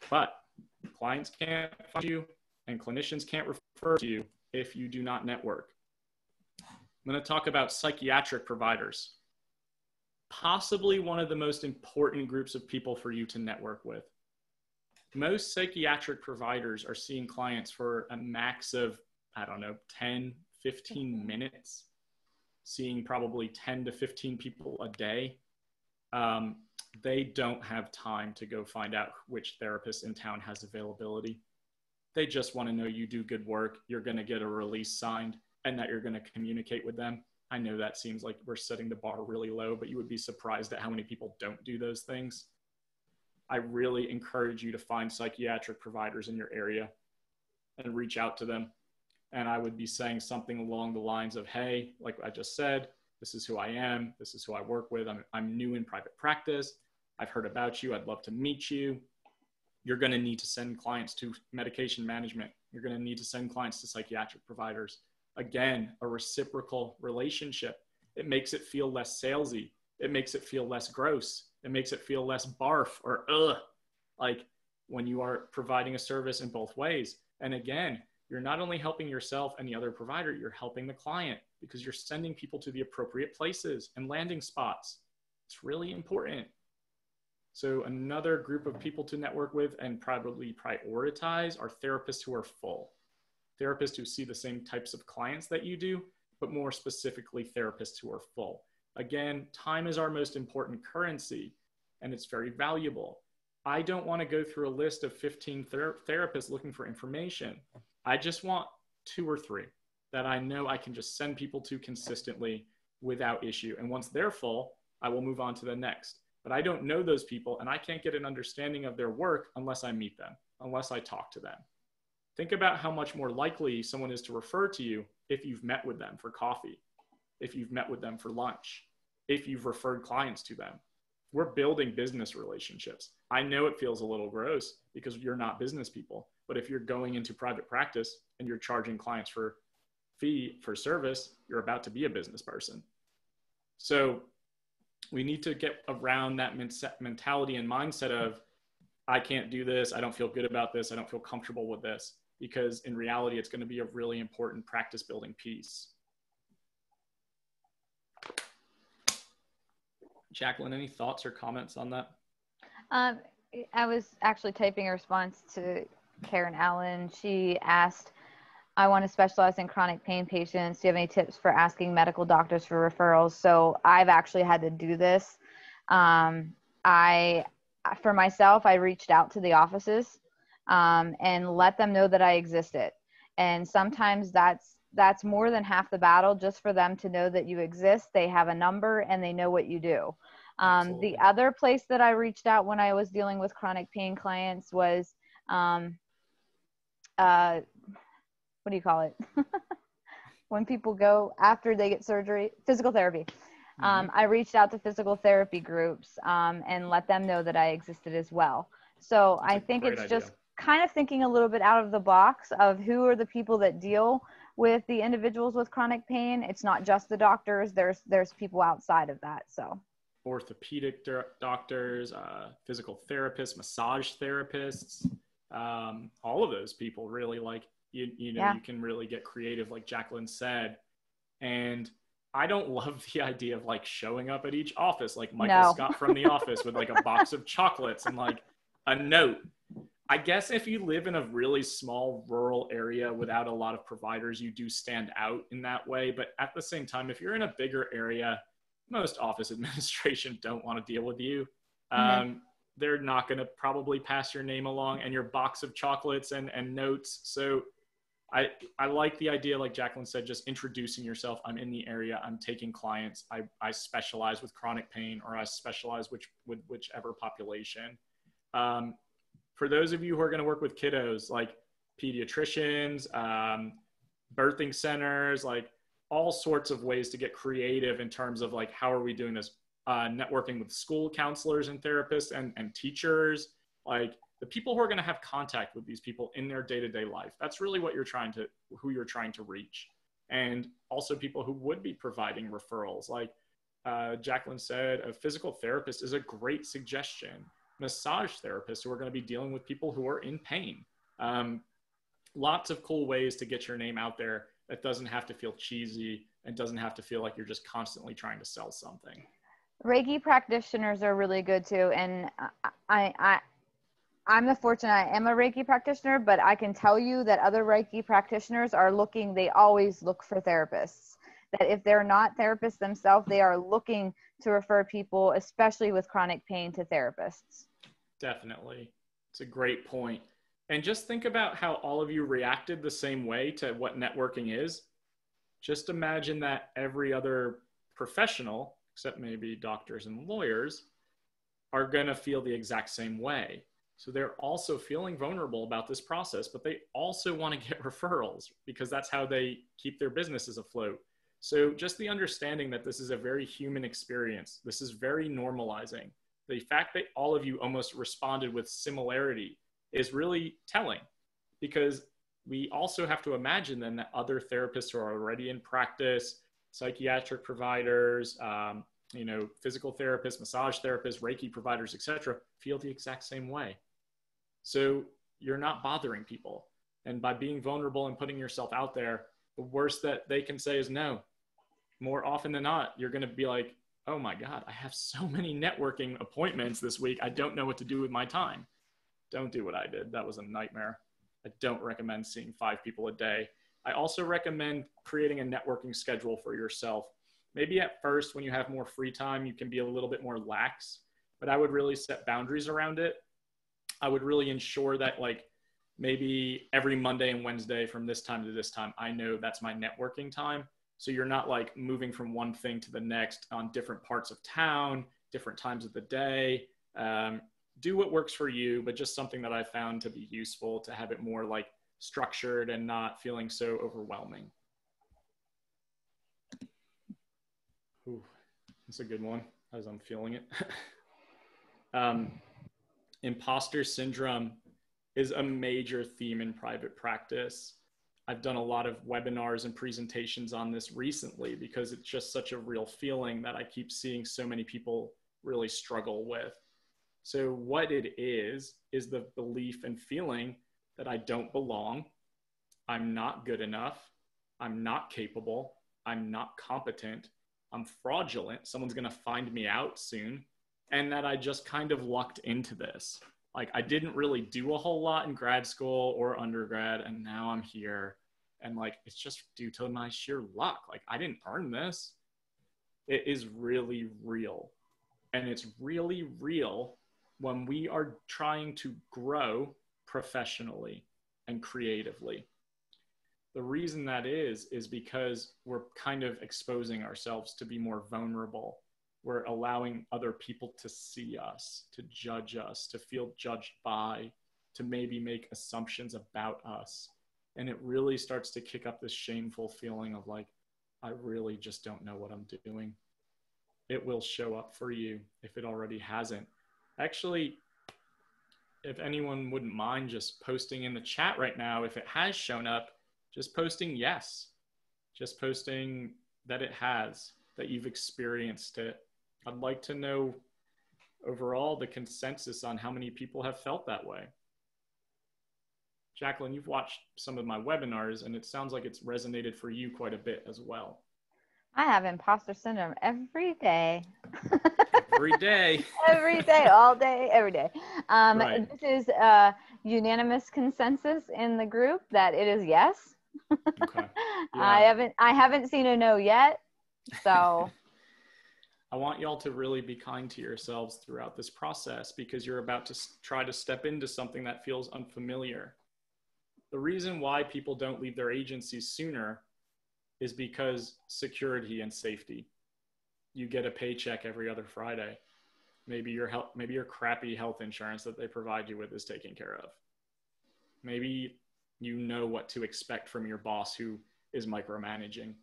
But clients can't find you and clinicians can't refer to you if you do not network. I'm going to talk about psychiatric providers. Possibly one of the most important groups of people for you to network with. Most psychiatric providers are seeing clients for a max of, I don't know, 10, 15 minutes, seeing probably 10 to 15 people a day. They don't have time to go find out which therapist in town has availability. They just want to know you do good work, you're going to get a release signed, and that you're going to communicate with them. I know that seems like we're setting the bar really low, but you would be surprised at how many people don't do those things. I really encourage you to find psychiatric providers in your area and reach out to them. And I would be saying something along the lines of, hey, like I just said, this is who I am. This is who I work with. I'm new in private practice. I've heard about you. I'd love to meet you. You're going to need to send clients to medication management. You're going to need to send clients to psychiatric providers. Again, a reciprocal relationship. It makes it feel less salesy. It makes it feel less gross. It makes it feel less barf or ugh, like when you are providing a service in both ways. And again, you're not only helping yourself and the other provider, you're helping the client because you're sending people to the appropriate places and landing spots. It's really important. So another group of people to network with and probably prioritize are therapists who are full. Therapists who see the same types of clients that you do, but more specifically therapists who are full. Again, time is our most important currency, and it's very valuable. I don't want to go through a list of 15 therapists looking for information. I just want 2 or 3 that I know I can just send people to consistently without issue. And once they're full, I will move on to the next. But I don't know those people, and I can't get an understanding of their work unless I meet them, unless I talk to them. Think about how much more likely someone is to refer to you if you've met with them for coffee, if you've met with them for lunch, if you've referred clients to them. We're building business relationships. I know it feels a little gross because you're not business people, but if you're going into private practice and you're charging clients for fee for service, you're about to be a business person. So we need to get around that mentality and mindset of, I can't do this. I don't feel good about this. I don't feel comfortable with this, because in reality, it's going to be a really important practice building piece. Jacqueline, any thoughts or comments on that? I was actually typing a response to Karen Allen. She asked, I want to specialize in chronic pain patients. Do you have any tips for asking medical doctors for referrals? So I've actually had to do this. For myself, I reached out to the offices and let them know that I existed. And sometimes that's more than half the battle, just for them to know that you exist. They have a number and they know what you do. The other place that I reached out when I was dealing with chronic pain clients was, what do you call it? When people go after they get surgery, physical therapy. I reached out to physical therapy groups and let them know that I existed as well. So I think it's just kind of thinking a little bit out of the box of who are the people that deal with the individuals with chronic pain. It's not just the doctors. There's people outside of that. So orthopedic doctors, physical therapists, massage therapists, all of those people really, like, you know, you can really get creative, like Jacqueline said. And I don't love the idea of like showing up at each office like Michael Scott from The Office with like a box of chocolates and like a note. I guess if you live in a really small rural area without a lot of providers, you do stand out in that way. But at the same time, if you're in a bigger area, most office administration don't want to deal with you. They're not going to probably pass your name along and your box of chocolates and notes. So I like the idea, like Jacqueline said, just introducing yourself. I'm in the area. I'm taking clients. I specialize with chronic pain, or I specialize with whichever population. For those of you who are going to work with kiddos, like pediatricians, birthing centers, like all sorts of ways to get creative in terms of like, how are we doing this? Networking with school counselors and therapists and teachers, like the people who are going to have contact with these people in their day-to-day life. That's really what who you're trying to reach. And also people who would be providing referrals. Like Jacqueline said, a physical therapist is a great suggestion. Massage therapists who are going to be dealing with people who are in pain. Lots of cool ways to get your name out there that doesn't have to feel cheesy and doesn't have to feel like you're just constantly trying to sell something. Reiki practitioners are really good too. And I'm the fortunate, I am a Reiki practitioner, but I can tell you that other Reiki practitioners they always look for therapists. That if they're not therapists themselves, they are looking to refer people, especially with chronic pain, to therapists. Definitely. It's a great point. And just think about how all of you reacted the same way to what networking is. Just imagine that every other professional, except maybe doctors and lawyers, are going to feel the exact same way. So they're also feeling vulnerable about this process, but they also want to get referrals because that's how they keep their businesses afloat. So just the understanding that this is a very human experience, this is very normalizing. The fact that all of you almost responded with similarity is really telling, because we also have to imagine then that other therapists who are already in practice, psychiatric providers, physical therapists, massage therapists, Reiki providers, etc., feel the exact same way. So you're not bothering people. And by being vulnerable and putting yourself out there, the worst that they can say is no. More often than not, you're going to be like, oh my God, I have so many networking appointments this week. I don't know what to do with my time. Don't do what I did. That was a nightmare. I don't recommend seeing 5 people a day. I also recommend creating a networking schedule for yourself. Maybe at first, when you have more free time, you can be a little bit more lax, but I would really set boundaries around it. I would really ensure that maybe every Monday and Wednesday from this time to this time, I know that's my networking time. So you're not moving from one thing to the next on different parts of town, different times of the day. Do what works for you, but just something that I found to be useful to have it more structured and not feeling so overwhelming. Ooh, that's a good one as I'm feeling it. Imposter syndrome is a major theme in private practice. I've done a lot of webinars and presentations on this recently because it's just such a real feeling that I keep seeing so many people really struggle with. So what it is the belief and feeling that I don't belong, I'm not good enough, I'm not capable, I'm not competent, I'm fraudulent, someone's going to find me out soon, and that I just kind of lucked into this. I didn't really do a whole lot in grad school or undergrad, and now I'm here. And it's just due to my sheer luck. I didn't earn this. It is really real. And it's really real when we are trying to grow professionally and creatively. The reason that is because we're kind of exposing ourselves to be more vulnerable. We're allowing other people to see us, to judge us, to feel judged by, to maybe make assumptions about us. And it really starts to kick up this shameful feeling of I really just don't know what I'm doing. It will show up for you if it already hasn't. Actually, if anyone wouldn't mind just posting in the chat right now, if it has shown up, just posting yes, just posting that it has, that you've experienced it. I'd like to know overall the consensus on how many people have felt that way. Jacqueline, you've watched some of my webinars and it sounds like it's resonated for you quite a bit as well. I have imposter syndrome every day. Every day. Every day, all day, every day. Right. This is a unanimous consensus in the group that it is yes. Okay. Yeah. I haven't seen a no yet, so. I want y'all to really be kind to yourselves throughout this process because you're about to try to step into something that feels unfamiliar. The reason why people don't leave their agencies sooner is because security and safety. You get a paycheck every other Friday. Maybe your crappy health insurance that they provide you with is taken care of. Maybe you know what to expect from your boss who is micromanaging.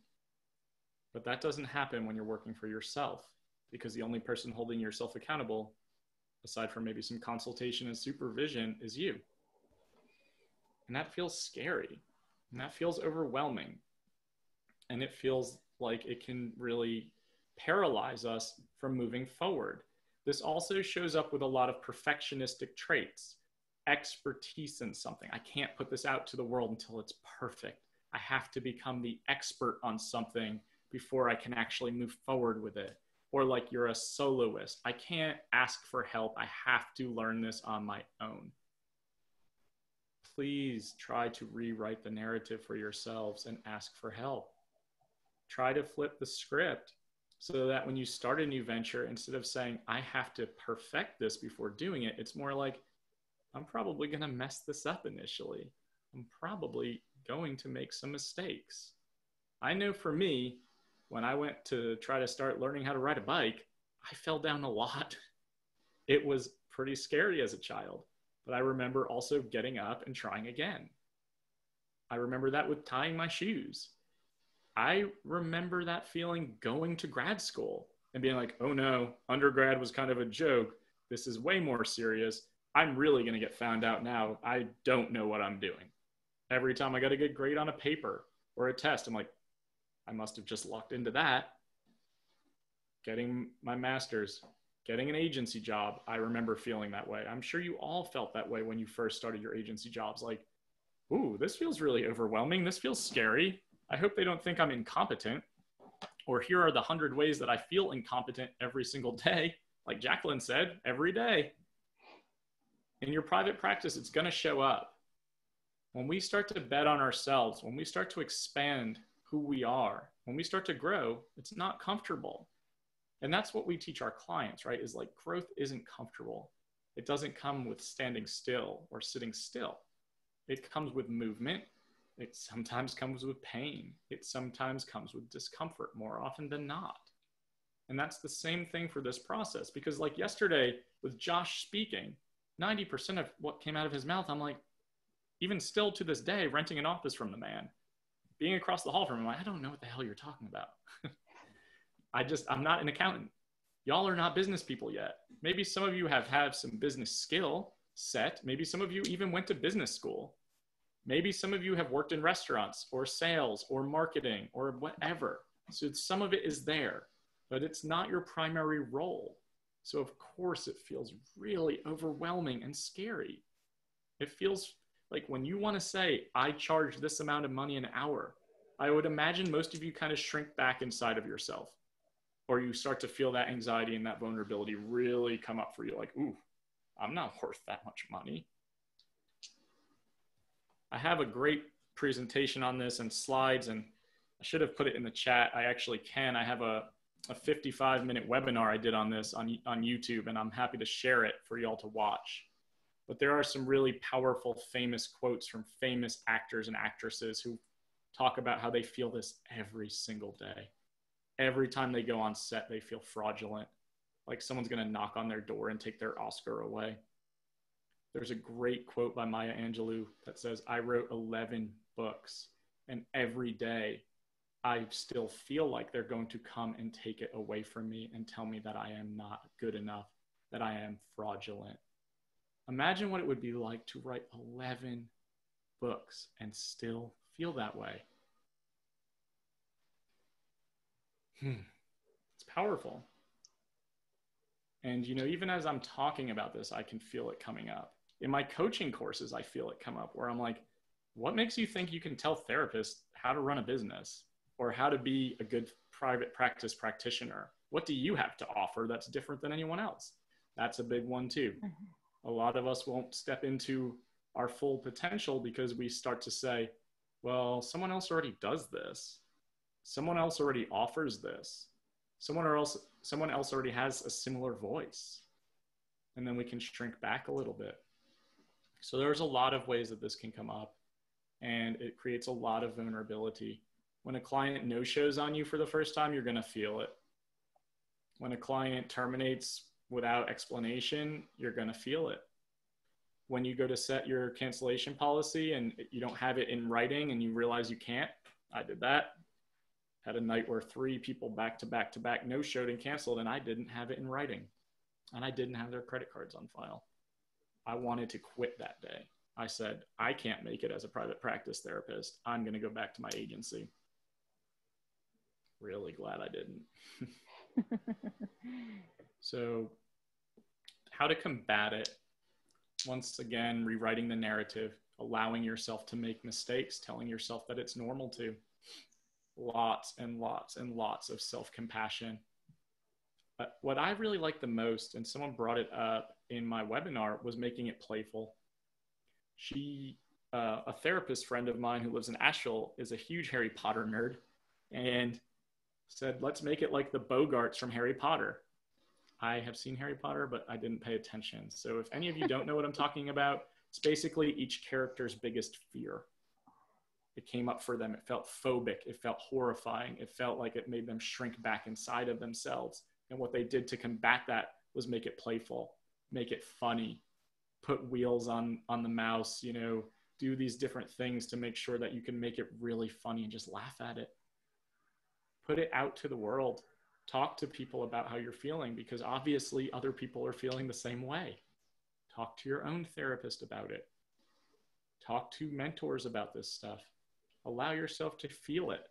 But that doesn't happen when you're working for yourself, because the only person holding yourself accountable, aside from maybe some consultation and supervision, is you. And that feels scary. And that feels overwhelming. And it feels like it can really paralyze us from moving forward. This also shows up with a lot of perfectionistic traits, expertise in something. I can't put this out to the world until it's perfect. I have to become the expert on something before I can actually move forward with it. Or you're a soloist. I can't ask for help. I have to learn this on my own. Please try to rewrite the narrative for yourselves and ask for help. Try to flip the script so that when you start a new venture, instead of saying, I have to perfect this before doing it, it's more like, I'm probably going to mess this up initially. I'm probably going to make some mistakes. I know for me, when I went to try to start learning how to ride a bike, I fell down a lot. It was pretty scary as a child, but I remember also getting up and trying again. I remember that with tying my shoes. I remember that feeling going to grad school and being like, oh no, undergrad was kind of a joke. This is way more serious. I'm really going to get found out now. I don't know what I'm doing. Every time I got a good grade on a paper or a test, I'm like, I must have just lucked into that. Getting my master's, getting an agency job, I remember feeling that way. I'm sure you all felt that way when you first started your agency jobs. Like, ooh, this feels really overwhelming. This feels scary. I hope they don't think I'm incompetent. Or here are the 100 ways that I feel incompetent every single day. Like Jacqueline said, every day. In your private practice, it's going to show up. When we start to bet on ourselves, when we start to expand who we are, when we start to grow, it's not comfortable. And that's what we teach our clients, right? Is like growth isn't comfortable. It doesn't come with standing still or sitting still. It comes with movement. It sometimes comes with pain. It sometimes comes with discomfort, more often than not. And that's the same thing for this process, because like yesterday with Josh speaking, 90% of what came out of his mouth, I'm like, even still to this day, renting an office from the man, being across the hall from him, I don't know what the hell you're talking about. I'm not an accountant. Y'all are not business people yet. Maybe some of you have some business skill set. Maybe some of you even went to business school. Maybe some of you have worked in restaurants or sales or marketing or whatever. So some of it is there, but it's not your primary role. So of course it feels really overwhelming and scary. It feels like when you want to say, I charge this amount of money an hour, I would imagine most of you kind of shrink back inside of yourself, or you start to feel that anxiety and that vulnerability really come up for you. Like, ooh, I'm not worth that much money. I have a great presentation on this and slides, and I should have put it in the chat. I actually can. I have a 55-minute webinar I did on this on YouTube, and I'm happy to share it for y'all to watch. But there are some really powerful, famous quotes from famous actors and actresses who talk about how they feel this every single day. Every time they go on set, they feel fraudulent, like someone's going to knock on their door and take their Oscar away. There's a great quote by Maya Angelou that says, I wrote 11 books, and every day I still feel like they're going to come and take it away from me and tell me that I am not good enough, that I am fraudulent. Imagine what it would be like to write 11 books and still feel that way. It's powerful. And, you know, even as I'm talking about this, I can feel it coming up. In my coaching courses, I feel it come up where I'm like, what makes you think you can tell therapists how to run a business or how to be a good private practice practitioner? What do you have to offer that's different than anyone else? That's a big one too. A lot of us won't step into our full potential because we start to say, well, someone else already does this. Someone else already offers this. Someone else already has a similar voice. And then we can shrink back a little bit. So there's a lot of ways that this can come up, and it creates a lot of vulnerability. When a client no-shows on you for the first time, you're going to feel it. When a client terminates without explanation, you're going to feel it. When you go to set your cancellation policy and you don't have it in writing and you realize you can't, I did that. Had a night where 3 people back to back no-showed and canceled, and I didn't have it in writing. And I didn't have their credit cards on file. I wanted to quit that day. I said, I can't make it as a private practice therapist. I'm going to go back to my agency. Really glad I didn't. So how to combat it? Once again, rewriting the narrative, allowing yourself to make mistakes, telling yourself that it's normal to. Lots and lots and lots of self-compassion. But what I really like the most, and someone brought it up in my webinar, was making it playful. A therapist friend of mine who lives in Asheville is a huge Harry Potter nerd and said, let's make it like the Bogarts from Harry Potter. I have seen Harry Potter, but I didn't pay attention. So if any of you don't know what I'm talking about, it's basically each character's biggest fear. It came up for them. It felt phobic. It felt horrifying. It felt like it made them shrink back inside of themselves. And what they did to combat that was make it playful, make it funny, put wheels on the mouse, you know, do these different things to make sure that you can make it really funny and just laugh at it. Put it out to the world. Talk to people about how you're feeling, because obviously other people are feeling the same way. Talk to your own therapist about it. Talk to mentors about this stuff. Allow yourself to feel it,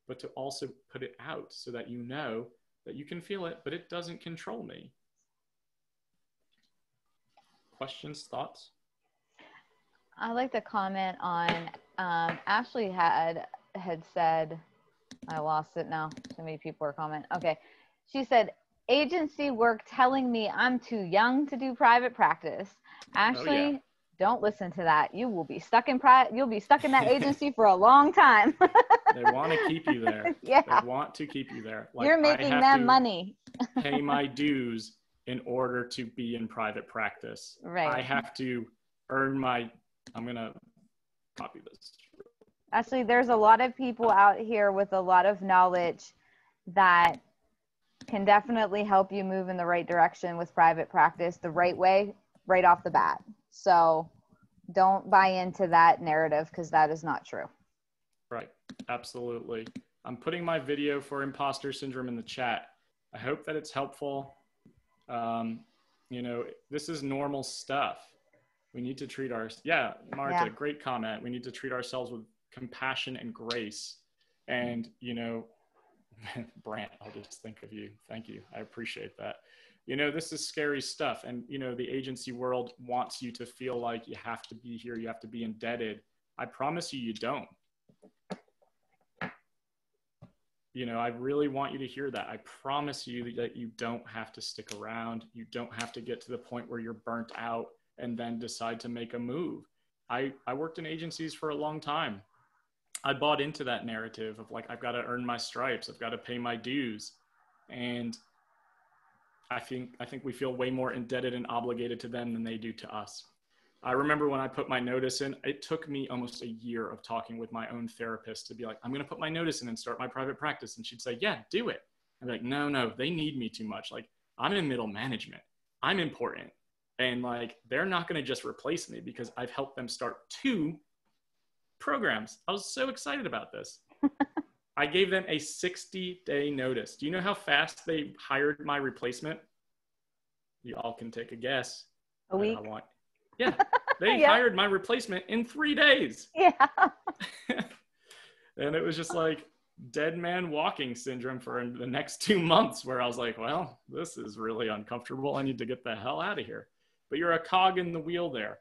but to also put it out so that you know that you can feel it, but it doesn't control me. Questions, thoughts? I'd like to comment on, Ashley had said, I lost it now. So many people are commenting. Okay. She said, agency work telling me I'm too young to do private practice. Ashley, Oh, yeah. Don't listen to that. You will be stuck in you'll be stuck in that agency for a long time. They want to keep you there. Yeah. They want to keep you there. Like, you're making them money. Pay my dues in order to be in private practice. Right. I have to earn my, I'm going to copy this. Actually, there's a lot of people out here with a lot of knowledge that can definitely help you move in the right direction with private practice the right way, right off the bat. So don't buy into that narrative, because that is not true. Right. Absolutely. I'm putting my video for imposter syndrome in the chat. I hope that it's helpful. You know, this is normal stuff. We need to treat Marta, great comment. We need to treat ourselves with compassion and grace. And, you know, Brant, I'll just think of you. Thank you. I appreciate that. You know, this is scary stuff. And, you know, the agency world wants you to feel like you have to be here. You have to be indebted. I promise you, you don't. You know, I really want you to hear that. I promise you that you don't have to stick around. You don't have to get to the point where you're burnt out and then decide to make a move. I worked in agencies for a long time. I bought into that narrative of like, I've got to earn my stripes. I've got to pay my dues. And I think we feel way more indebted and obligated to them than they do to us. I remember when I put my notice in, it took me almost a year of talking with my own therapist to be like, I'm going to put my notice in and start my private practice. And she'd say, yeah, do it. I'm like, no, they need me too much. Like, I'm in middle management. I'm important. And like, they're not going to just replace me because I've helped them start 2 programs. I was so excited about this. I gave them a 60-day notice. Do you know how fast they hired my replacement? You all can take a guess. A week? Yeah. They hired my replacement in 3 days. Yeah. And it was just like dead man walking syndrome for the next 2 months, where I was like, well, this is really uncomfortable. I need to get the hell out of here. But you're a cog in the wheel there.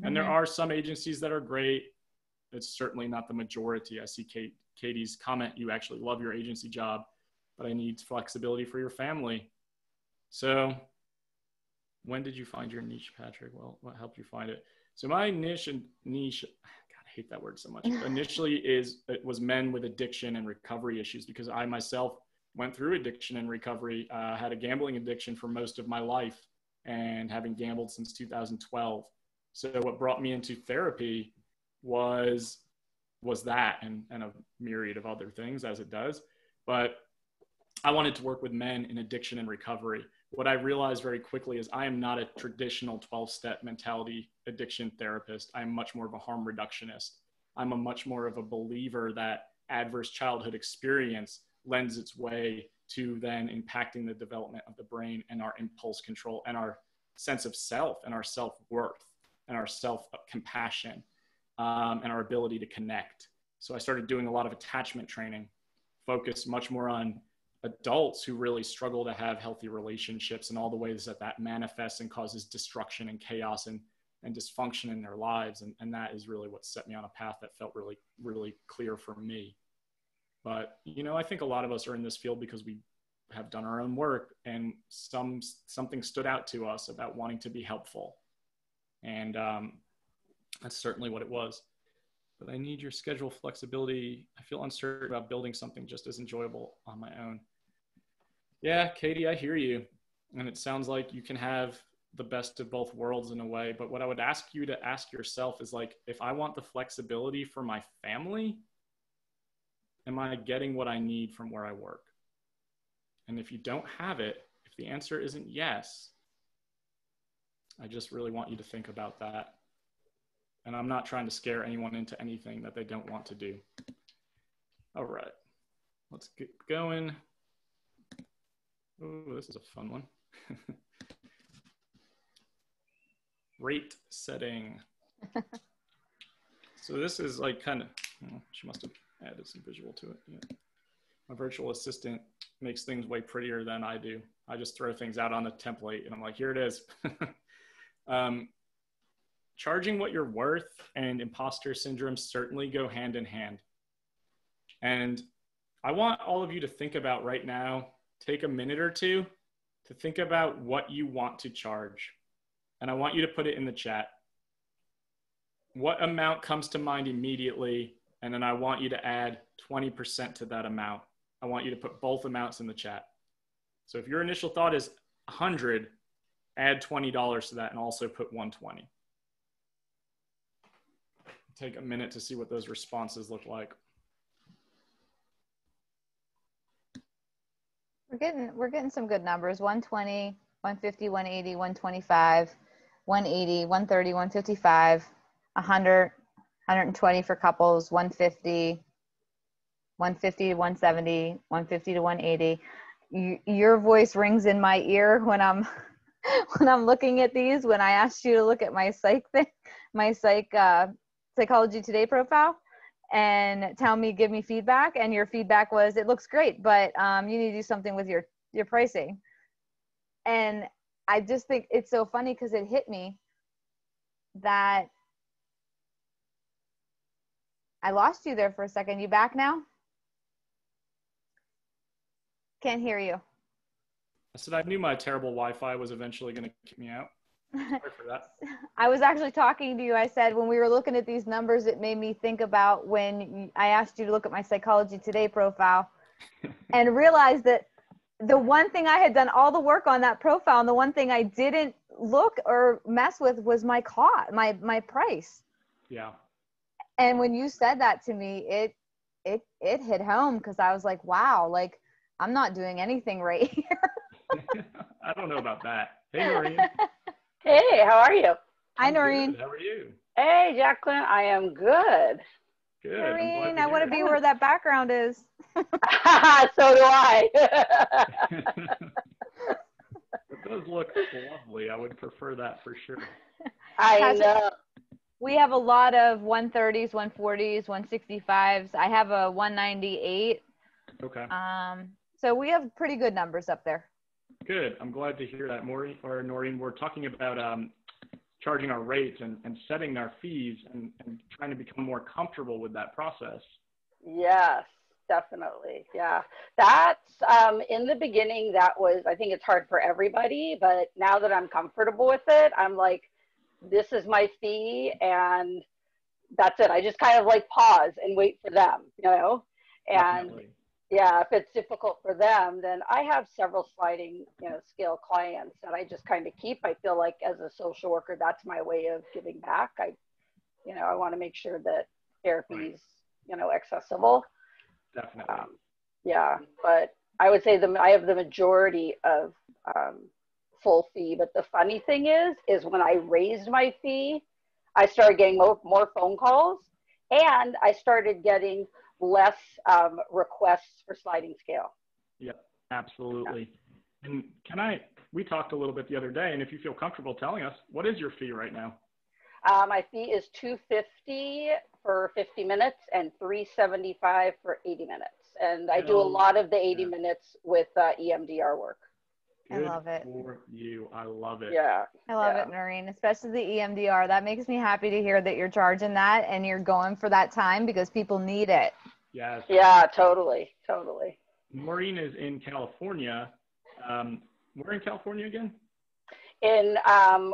And there are some agencies that are great. It's certainly not the majority. I see Katie's comment, you actually love your agency job, but I need flexibility for your family. So when did you find your niche, Patrick? Well, what helped you find it? So my niche, God, I hate that word so much. Initially it was men with addiction and recovery issues, because I myself went through addiction and recovery, had a gambling addiction for most of my life, and having gambled since 2012. So what brought me into therapy was that and a myriad of other things, as it does. But I wanted to work with men in addiction and recovery. What I realized very quickly is I am not a traditional 12-step mentality addiction therapist. I'm much more of a harm reductionist. I'm a much more of a believer that adverse childhood experience lends its way to then impacting the development of the brain and our impulse control and our sense of self and our self-worth and our self-compassion. And our ability to connect. So I started doing a lot of attachment training, focused much more on adults who really struggle to have healthy relationships and all the ways that manifests and causes destruction and chaos and dysfunction in their lives. And that is really what set me on a path that felt really, really clear for me. But, you know, I think a lot of us are in this field because we have done our own work, and something stood out to us about wanting to be helpful. And, that's certainly what it was. But I need your schedule flexibility. I feel uncertain about building something just as enjoyable on my own. Yeah, Katie, I hear you. And it sounds like you can have the best of both worlds in a way. But what I would ask you to ask yourself is like, if I want the flexibility for my family, am I getting what I need from where I work? And if you don't have it, if the answer isn't yes, I just really want you to think about that. And I'm not trying to scare anyone into anything that they don't want to do. All right, let's get going. Oh, this is a fun one. Rate setting. So this is like kind of, oh, she must have added some visual to it. Yeah. My virtual assistant makes things way prettier than I do. I just throw things out on a template and I'm like, here it is. Charging what you're worth and imposter syndrome certainly go hand in hand. And I want all of you to think about right now, take a minute or two to think about what you want to charge. And I want you to put it in the chat. What amount comes to mind immediately? And then I want you to add 20% to that amount. I want you to put both amounts in the chat. So if your initial thought is 100, add $20 to that and also put 120. Take a minute to see what those responses look like. We're getting some good numbers. 120, 150, 180, 125, 180, 130, 155, 100, 120 for couples, 150, 150 to 170, 150 to 180. Your voice rings in my ear when I'm looking at these. When I asked you to look at my Psychology Today profile and give me feedback, and your feedback was, it looks great, but you need to do something with your pricing. And I just think it's so funny because it hit me that I lost you there for a second. You back now? Can't hear you. I said I knew my terrible Wi-Fi was eventually going to kick me out. Sorry for that. I was actually talking to you. I said, when we were looking at these numbers, it made me think about when I asked you to look at my Psychology Today profile and realized that the one thing I had done all the work on that profile, and the one thing I didn't look or mess with was my cost, my price. Yeah. And when you said that to me, it hit home, because I was like, wow, like I'm not doing anything right here. I don't know about that. Hey, Noreen. Hey, how are you? Hi, Noreen. How are you? Hey, Jacqueline, I am good. Good. Noreen, I want to be where that background is. So do I. It does look lovely. I would prefer that for sure. I know. We have a lot of 130s, 140s, 165s. I have a 198. Okay. So we have pretty good numbers up there. Good. I'm glad to hear that, Noreen. We're talking about charging our rates and setting our fees and trying to become more comfortable with that process. Yes, definitely. Yeah. That's in the beginning, I think it's hard for everybody, but now that I'm comfortable with it, I'm like, this is my fee and that's it. I just kind of like pause and wait for them, and Definitely. yeah, if it's difficult for them, then I have several sliding, scale clients that I just kind of keep. I feel like as a social worker, that's my way of giving back. I want to make sure that therapy is, accessible. Definitely. Yeah, but I would say I have the majority of full fee. But the funny thing is when I raised my fee, I started getting more phone calls, and I started getting less requests for sliding scale. Yeah, absolutely. Yeah. And we talked a little bit the other day, and if you feel comfortable telling us, what is your fee right now? My fee is $250 for 50 minutes and $375 for 80 minutes. And I do a lot of the 80 minutes with EMDR work. Good. I love it. For you. I love it. Yeah. I love it, Noreen, especially the EMDR. That makes me happy to hear that you're charging that and you're going for that time, because people need it. Yes. Yeah, totally. Totally. Maureen is in California. Where in California again? In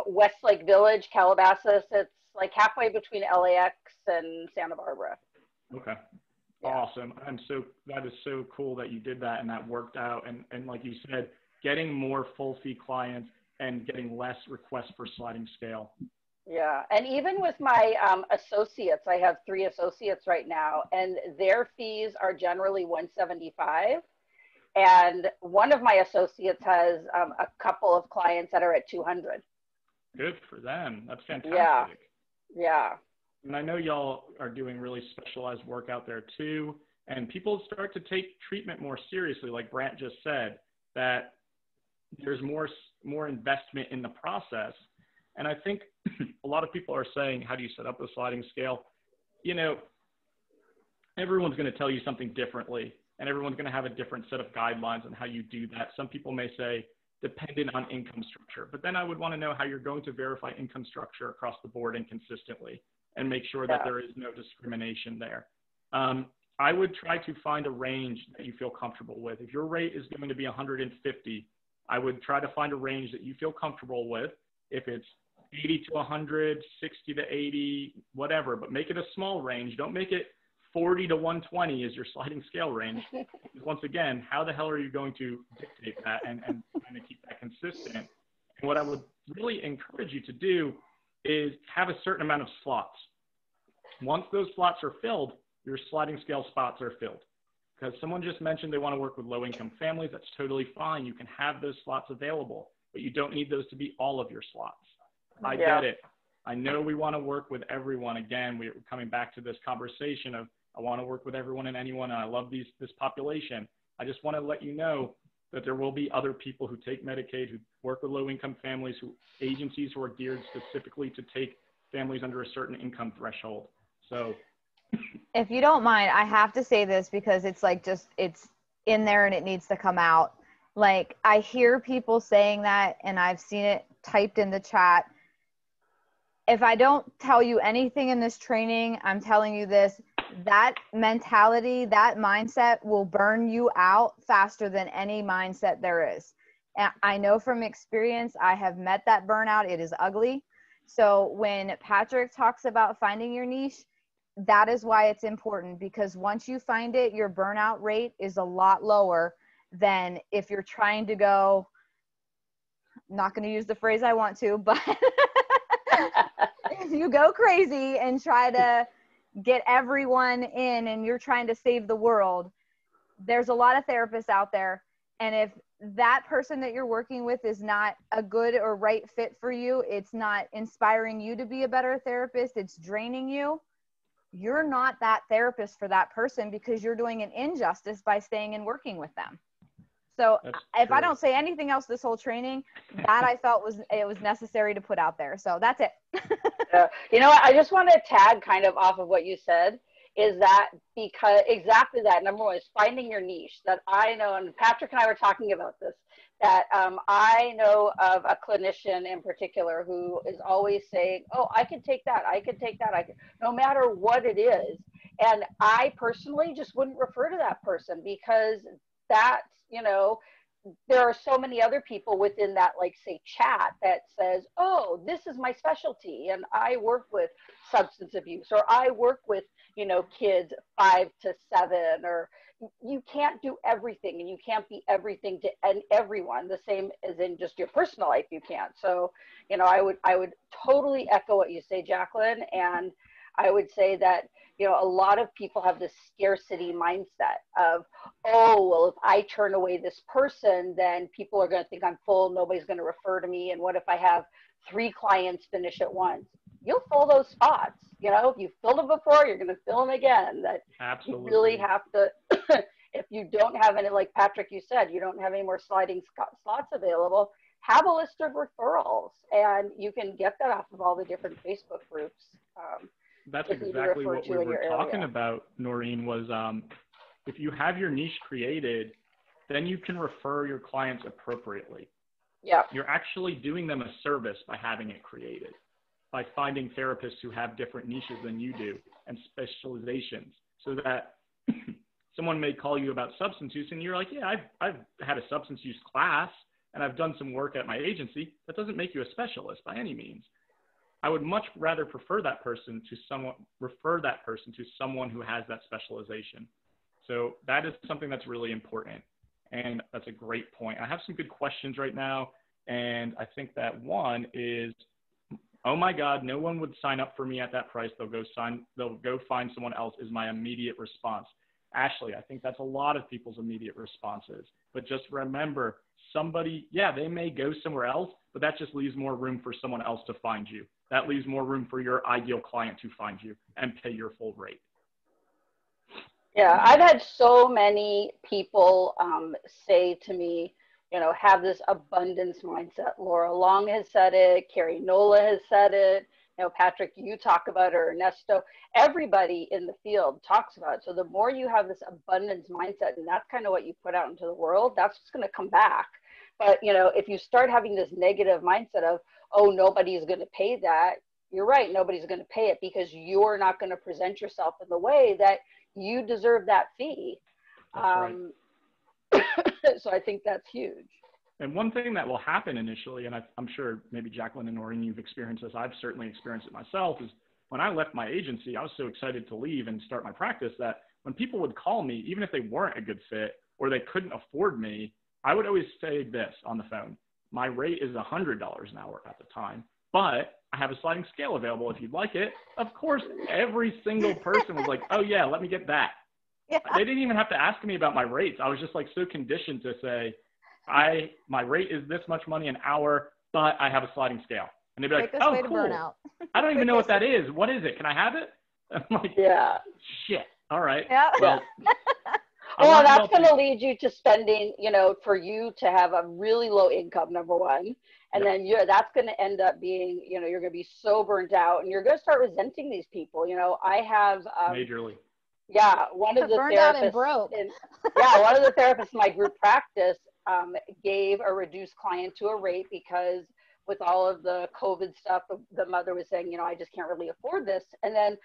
Westlake Village, Calabasas. It's like halfway between LAX and Santa Barbara. Okay. Yeah. Awesome. That is so cool that you did that and that worked out. And like you said, getting more full fee clients and getting less requests for sliding scale. Yeah. And even with my associates, I have 3 associates right now, and their fees are generally $175. And one of my associates has a couple of clients that are at $200. Good for them. That's fantastic. Yeah. Yeah. And I know y'all are doing really specialized work out there too. And people start to take treatment more seriously, like Brant just said, that there's more investment in the process. And I think a lot of people are saying, how do you set up a sliding scale? You know, everyone's going to tell you something differently, and everyone's going to have a different set of guidelines on how you do that. Some people may say dependent on income structure, but then I would want to know how you're going to verify income structure across the board and consistently, and make sure that there is no discrimination there. I would try to find a range that you feel comfortable with. If your rate is going to be 150, I would try to find a range that you feel comfortable with. If it's 80 to 100, 60 to 80, whatever, but make it a small range. Don't make it 40 to 120 is your sliding scale range. Once again, how the hell are you going to dictate that and kind of keep that consistent? And what I would really encourage you to do is have a certain amount of slots. Once those slots are filled, your sliding scale spots are filled. Because someone just mentioned they want to work with low-income families. That's totally fine. You can have those slots available, but you don't need those to be all of your slots. I get it. I know we want to work with everyone. Again, we're coming back to this conversation of I want to work with everyone and anyone, and I love this population. I just want to let you know that there will be other people who take Medicaid, who work with low-income families, agencies who are geared specifically to take families under a certain income threshold. So if you don't mind, I have to say this because it's like it's in there and it needs to come out. Like, I hear people saying that, and I've seen it typed in the chat. If I don't tell you anything in this training, I'm telling you this, that mentality, that mindset will burn you out faster than any mindset there is. And I know from experience, I have met that burnout. It is ugly. So when Patrick talks about finding your niche, that is why it's important, because once you find it, your burnout rate is a lot lower than if you're trying to go, I'm not going to use the phrase I want to, but if you go crazy and try to get everyone in and you're trying to save the world, there's a lot of therapists out there. And if that person that you're working with is not a good or right fit for you, it's not inspiring you to be a better therapist, it's draining you, you're not that therapist for that person, because you're doing an injustice by staying and working with them. So if I don't say anything else this whole training, that I felt was necessary to put out there. So that's it. You know what? I just want to tag kind of off of what you said, is that because exactly that. Number one is finding your niche. That I know, and Patrick and I were talking about this, that I know of a clinician in particular who is always saying, oh, I can take that. I can take that. No matter what it is. And I personally just wouldn't refer to that person, because that's, you know, there are so many other people within that, like, say, chat that says, oh, this is my specialty, and I work with substance abuse, or I work with, you know, kids 5 to 7, or you can't do everything, and you can't be everything to everyone, the same as in just your personal life, you can't. So, you know, I would totally echo what you say, Jacqueline, and I would say that, you know, a lot of people have this scarcity mindset of, oh, well, if I turn away this person, then people are going to think I'm full. Nobody's going to refer to me. And what if I have 3 clients finish at once? You'll fill those spots. You know, if you've filled them before, you're going to fill them again. That absolutely. You really have to, if you don't have any, like Patrick, you said, you don't have any more sliding slots available, have a list of referrals, and you can get that off of all the different Facebook groups. That's exactly what we were talking about, Noreen, was if you have your niche created, then you can refer your clients appropriately. Yeah. You're actually doing them a service by having it created, by finding therapists who have different niches than you do and specializations, so that someone may call you about substance use and you're like, yeah, I've had a substance use class and I've done some work at my agency. That doesn't make you a specialist by any means. I would much rather refer that person to someone who has that specialization. So that is something that's really important. And that's a great point. I have some good questions right now. And I think that one is, oh my God, no one would sign up for me at that price. They'll go find someone else, is my immediate response. Ashley, I think that's a lot of people's immediate responses. But just remember, somebody, yeah, they may go somewhere else, but that just leaves more room for someone else to find you. That leaves more room for your ideal client to find you and pay your full rate. Yeah, I've had so many people say to me, you know, have this abundance mindset. Laura Long has said it. Carrie Nola has said it. You know, Patrick, you talk about it, or Ernesto. Everybody in the field talks about it. So the more you have this abundance mindset, and that's kind of what you put out into the world, that's what's going to come back. But, you know, if you start having this negative mindset of, oh, nobody's going to pay that, you're right, nobody's going to pay it because you're not going to present yourself in the way that you deserve that fee. That's right. So I think that's huge. And one thing that will happen initially, and I'm sure maybe Jacqueline and Noreen, you've experienced this, I've certainly experienced it myself, is when I left my agency, I was so excited to leave and start my practice that when people would call me, even if they weren't a good fit or they couldn't afford me, I would always say this on the phone: my rate is $100 an hour at the time, but I have a sliding scale available if you'd like it. Of course, every single person was like, oh yeah, let me get that. Yeah. They didn't even have to ask me about my rates. I was just like so conditioned to say, my rate is this much money an hour, but I have a sliding scale. And they'd be like, oh, cool. I don't even know what that is. What is it? Can I have it? I'm like, yeah, shit. All right. Yeah. Well, well, that's going to lead you to spending, you know, for you to have a really low income, number one. And then that's going to end up being, you know, you're going to be so burnt out and you're going to start resenting these people. You know, I have majorly. Yeah, one of the burned out and broke. One of the therapists in my group practice gave a reduced client to a rate because with all of the COVID stuff, the mother was saying, you know, I just can't really afford this. And then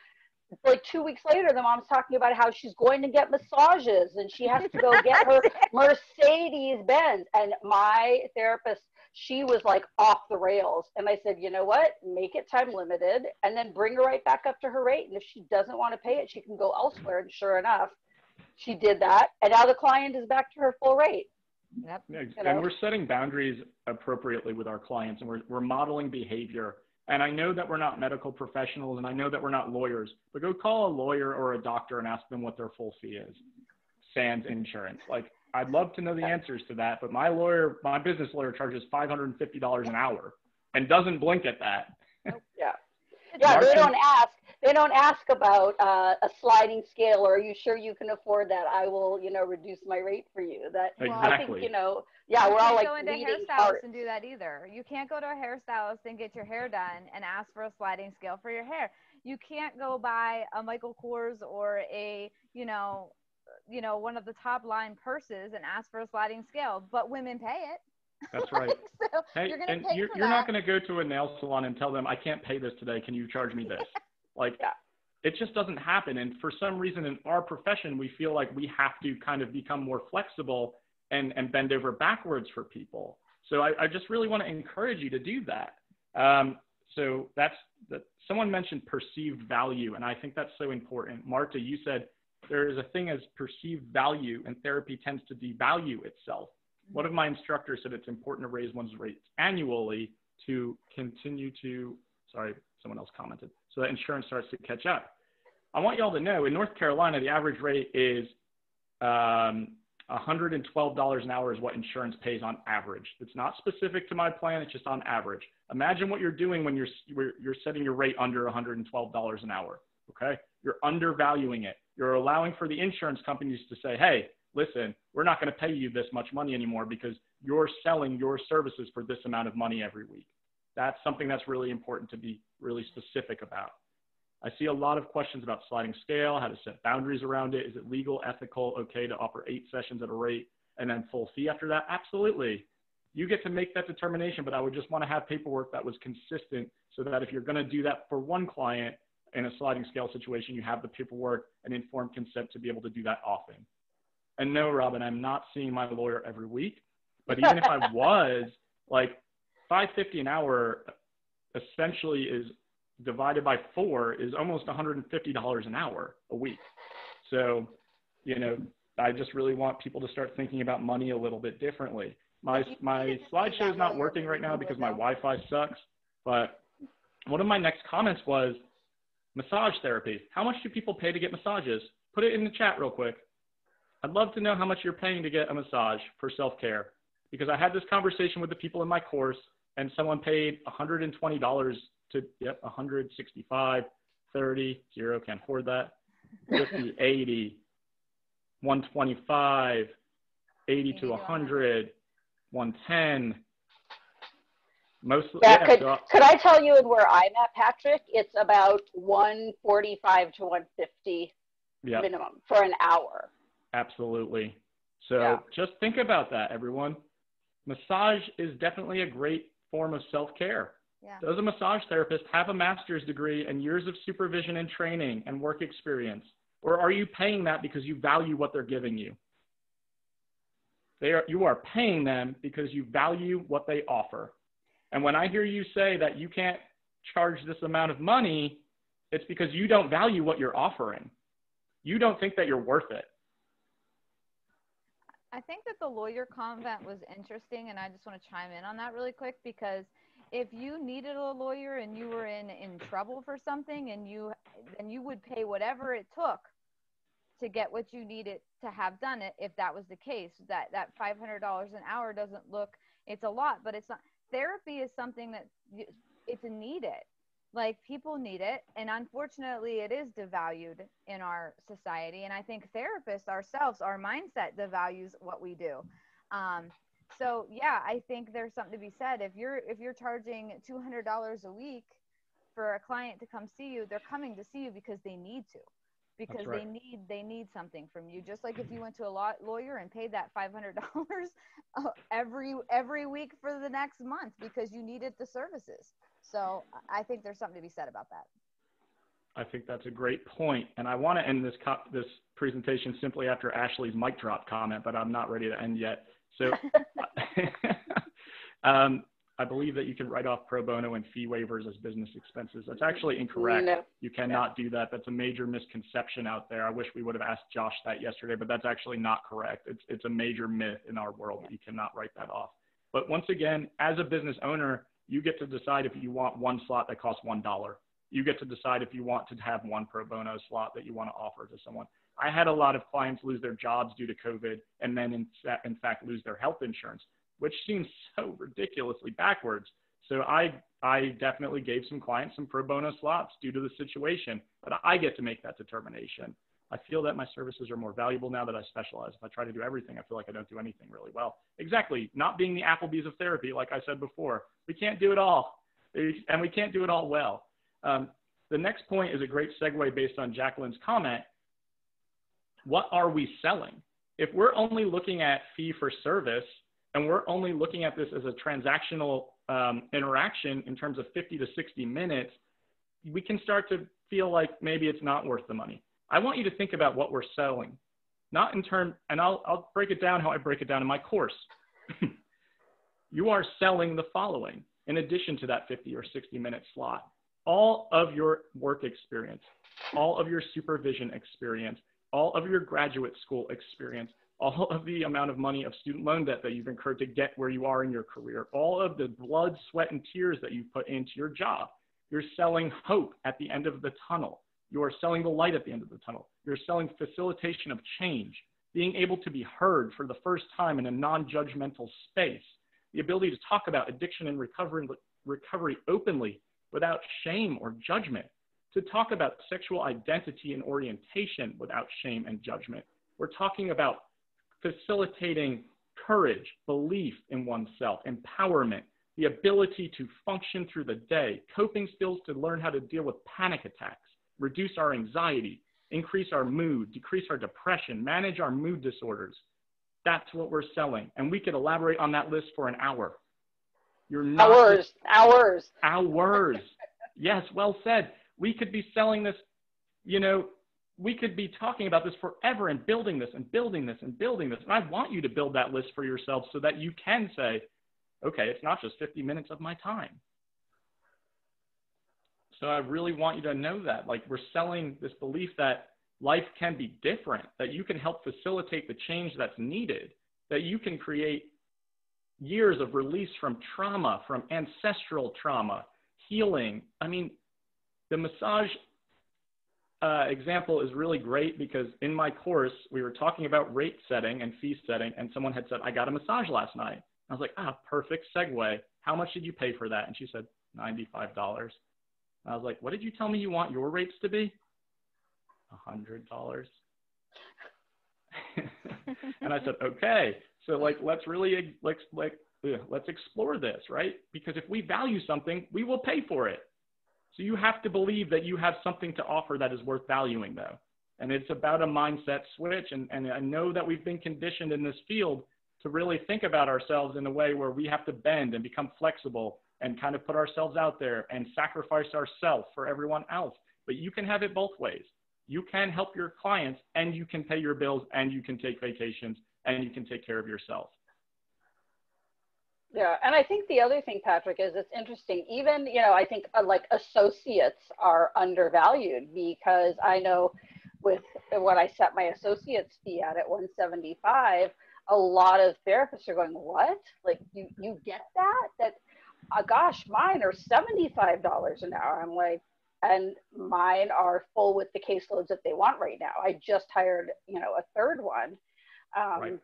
like 2 weeks later, the mom's talking about how she's going to get massages and she has to go get her Mercedes Benz. And my therapist, she was like off the rails. And I said, you know what, make it time limited and then bring her right back up to her rate. And if she doesn't want to pay it, she can go elsewhere. And sure enough, she did that. And now the client is back to her full rate. Yep. Yeah, and we're setting boundaries appropriately with our clients, and we're modeling behavior. And I know that we're not medical professionals, and I know that we're not lawyers, but go call a lawyer or a doctor and ask them what their full fee is, sans insurance. Like, I'd love to know the answers to that, but my business lawyer charges $550 an hour and doesn't blink at that. Yeah. Yeah, they don't ask about a sliding scale, or are you sure you can afford that? I will, you know, reduce my rate for you. That exactly. I think, you know, yeah, we're all like go into a hairstylist and do that either. You can't go to a hairstylist and get your hair done and ask for a sliding scale for your hair. You can't go buy a Michael Kors or a, you know, one of the top line purses and ask for a sliding scale, but women pay it. That's right. So hey, you're not going to go to a nail salon and tell them, I can't pay this today. Can you charge me this? Like, it just doesn't happen. And for some reason in our profession, we feel like we have to kind of become more flexible and bend over backwards for people. So I just really want to encourage you to do that. So someone mentioned perceived value, and I think that's so important. Marta, you said there is a thing as perceived value, and therapy tends to devalue itself. One of my instructors said it's important to raise one's rates annually to continue to, someone else commented, so that insurance starts to catch up. I want y'all to know, in North Carolina, the average rate is $112 an hour is what insurance pays on average. It's not specific to my plan, it's just on average. Imagine what you're doing when you're setting your rate under $112 an hour, okay? You're undervaluing it. You're allowing for the insurance companies to say, hey, listen, we're not going to pay you this much money anymore because you're selling your services for this amount of money every week. That's something that's really important to be really specific about. I see a lot of questions about sliding scale, how to set boundaries around it. Is it legal, ethical, okay to offer 8 sessions at a rate and then full fee after that? Absolutely. You get to make that determination, but I would just want to have paperwork that was consistent so that if you're going to do that for one client in a sliding scale situation, you have the paperwork and informed consent to be able to do that often. And no, Robin, I'm not seeing my lawyer every week, but even if I was, like $550 an hour essentially is divided by 4 is almost $150 an hour a week. So, you know, I just really want people to start thinking about money a little bit differently. My slideshow is not working right now because my Wi-Fi sucks, but one of my next comments was massage therapy. How much do people pay to get massages? Put it in the chat real quick. I'd love to know how much you're paying to get a massage for self-care, because I had this conversation with the people in my course, and someone paid $120 to, yep, 165, 30, 0, can't afford that, 50, 80, 125, 80 to 100, 110. Mostly, yeah. Could I tell you where I'm at, Patrick? It's about 145 to 150 minimum for an hour. Absolutely. So just think about that, everyone. Massage is definitely a great form of self-care. Yeah. Does a massage therapist have a master's degree and years of supervision and training and work experience? Or are you paying that because you value what they're giving you? You are paying them because you value what they offer. And when I hear you say that you can't charge this amount of money, it's because you don't value what you're offering. You don't think that you're worth it. I think that the lawyer comment was interesting, and I just want to chime in on that really quick, because if you needed a lawyer and you were in trouble for something, and you would pay whatever it took to get what you needed to have done it, if that was the case. That $500 an hour doesn't look, it's a lot, but it's not. Therapy is something that it's needed. Like, people need it, and unfortunately it is devalued in our society. And I think therapists ourselves, our mindset devalues what we do. So yeah, I think there's something to be said. If you're charging $200 a week for a client to come see you, they're coming to see you because they need to, because right. they need something from you. Just like if you went to a lawyer and paid that $500 every week for the next month because you needed the services. So I think there's something to be said about that. I think that's a great point. And I want to end this presentation simply after Ashley's mic drop comment, but I'm not ready to end yet. So I believe that you can write off pro bono and fee waivers as business expenses. That's actually incorrect. No. You cannot do that. That's a major misconception out there. I wish we would have asked Josh that yesterday, but that's actually not correct. It's a major myth in our world that you cannot write that off. But once again, as a business owner, you get to decide if you want one slot that costs $1. You get to decide if you want to have one pro bono slot that you want to offer to someone. I had a lot of clients lose their jobs due to COVID and then in fact lose their health insurance, which seems so ridiculously backwards. So I definitely gave some clients some pro bono slots due to the situation, but I get to make that determination. I feel that my services are more valuable now that I specialize. If I try to do everything, I feel like I don't do anything really well. Exactly. Not being the Applebee's of therapy, like I said before. We can't do it all, and we can't do it all well. The next point is a great segue based on Jacqueline's comment. What are we selling? If we're only looking at fee for service, and we're only looking at this as a transactional interaction in terms of 50 to 60 minutes, we can start to feel like maybe it's not worth the money. I want you to think about what we're selling, not in terms, and I'll break it down how I break it down in my course. You are selling the following, in addition to that 50 or 60-minute slot: all of your work experience, all of your supervision experience, all of your graduate school experience, all of the amount of money of student loan debt that you've incurred to get where you are in your career, all of the blood, sweat, and tears that you've put into your job. You're selling hope at the end of the tunnel. You are selling the light at the end of the tunnel. You're selling facilitation of change, being able to be heard for the first time in a non-judgmental space, the ability to talk about addiction and recovery openly without shame or judgment, to talk about sexual identity and orientation without shame and judgment. We're talking about facilitating courage, belief in oneself, empowerment, the ability to function through the day, coping skills to learn how to deal with panic attacks, reduce our anxiety, increase our mood, decrease our depression, manage our mood disorders. That's what we're selling. And we could elaborate on that list for an hour. You're not hours. Yes, well said. We could be selling this, we could be talking about this forever and building this and building this and building this. And I want you to build that list for yourself so that you can say, okay, it's not just 50 minutes of my time. So I really want you to know that, like, we're selling this belief that life can be different, that you can help facilitate the change that's needed, that you can create years of release from trauma, from ancestral trauma, healing. I mean, the massage example is really great because in my course, we were talking about rate setting and fee setting, and someone had said, I got a massage last night. I was like, perfect segue. How much did you pay for that? And she said, $95. I was like, what did you tell me you want your rates to be? $100. And I said, okay, so like, let's explore this, right? Because if we value something, we will pay for it. So you have to believe that you have something to offer that is worth valuing, though. And it's about a mindset switch. And I know that we've been conditioned in this field to really think about ourselves in a way where we have to bend and become flexible and kind of put ourselves out there and sacrifice ourselves for everyone else. But you can have it both ways. You can help your clients, and you can pay your bills, and you can take vacations, and you can take care of yourself. Yeah, and I think the other thing, Patrick, is it's interesting. Even, I think like associates are undervalued, because I know with when I set my associate's fee at $175, a lot of therapists are going, what? Like, you get that? Gosh, mine are $75 an hour. I'm like, and mine are full with the caseloads that they want right now. I just hired, a third one. Right.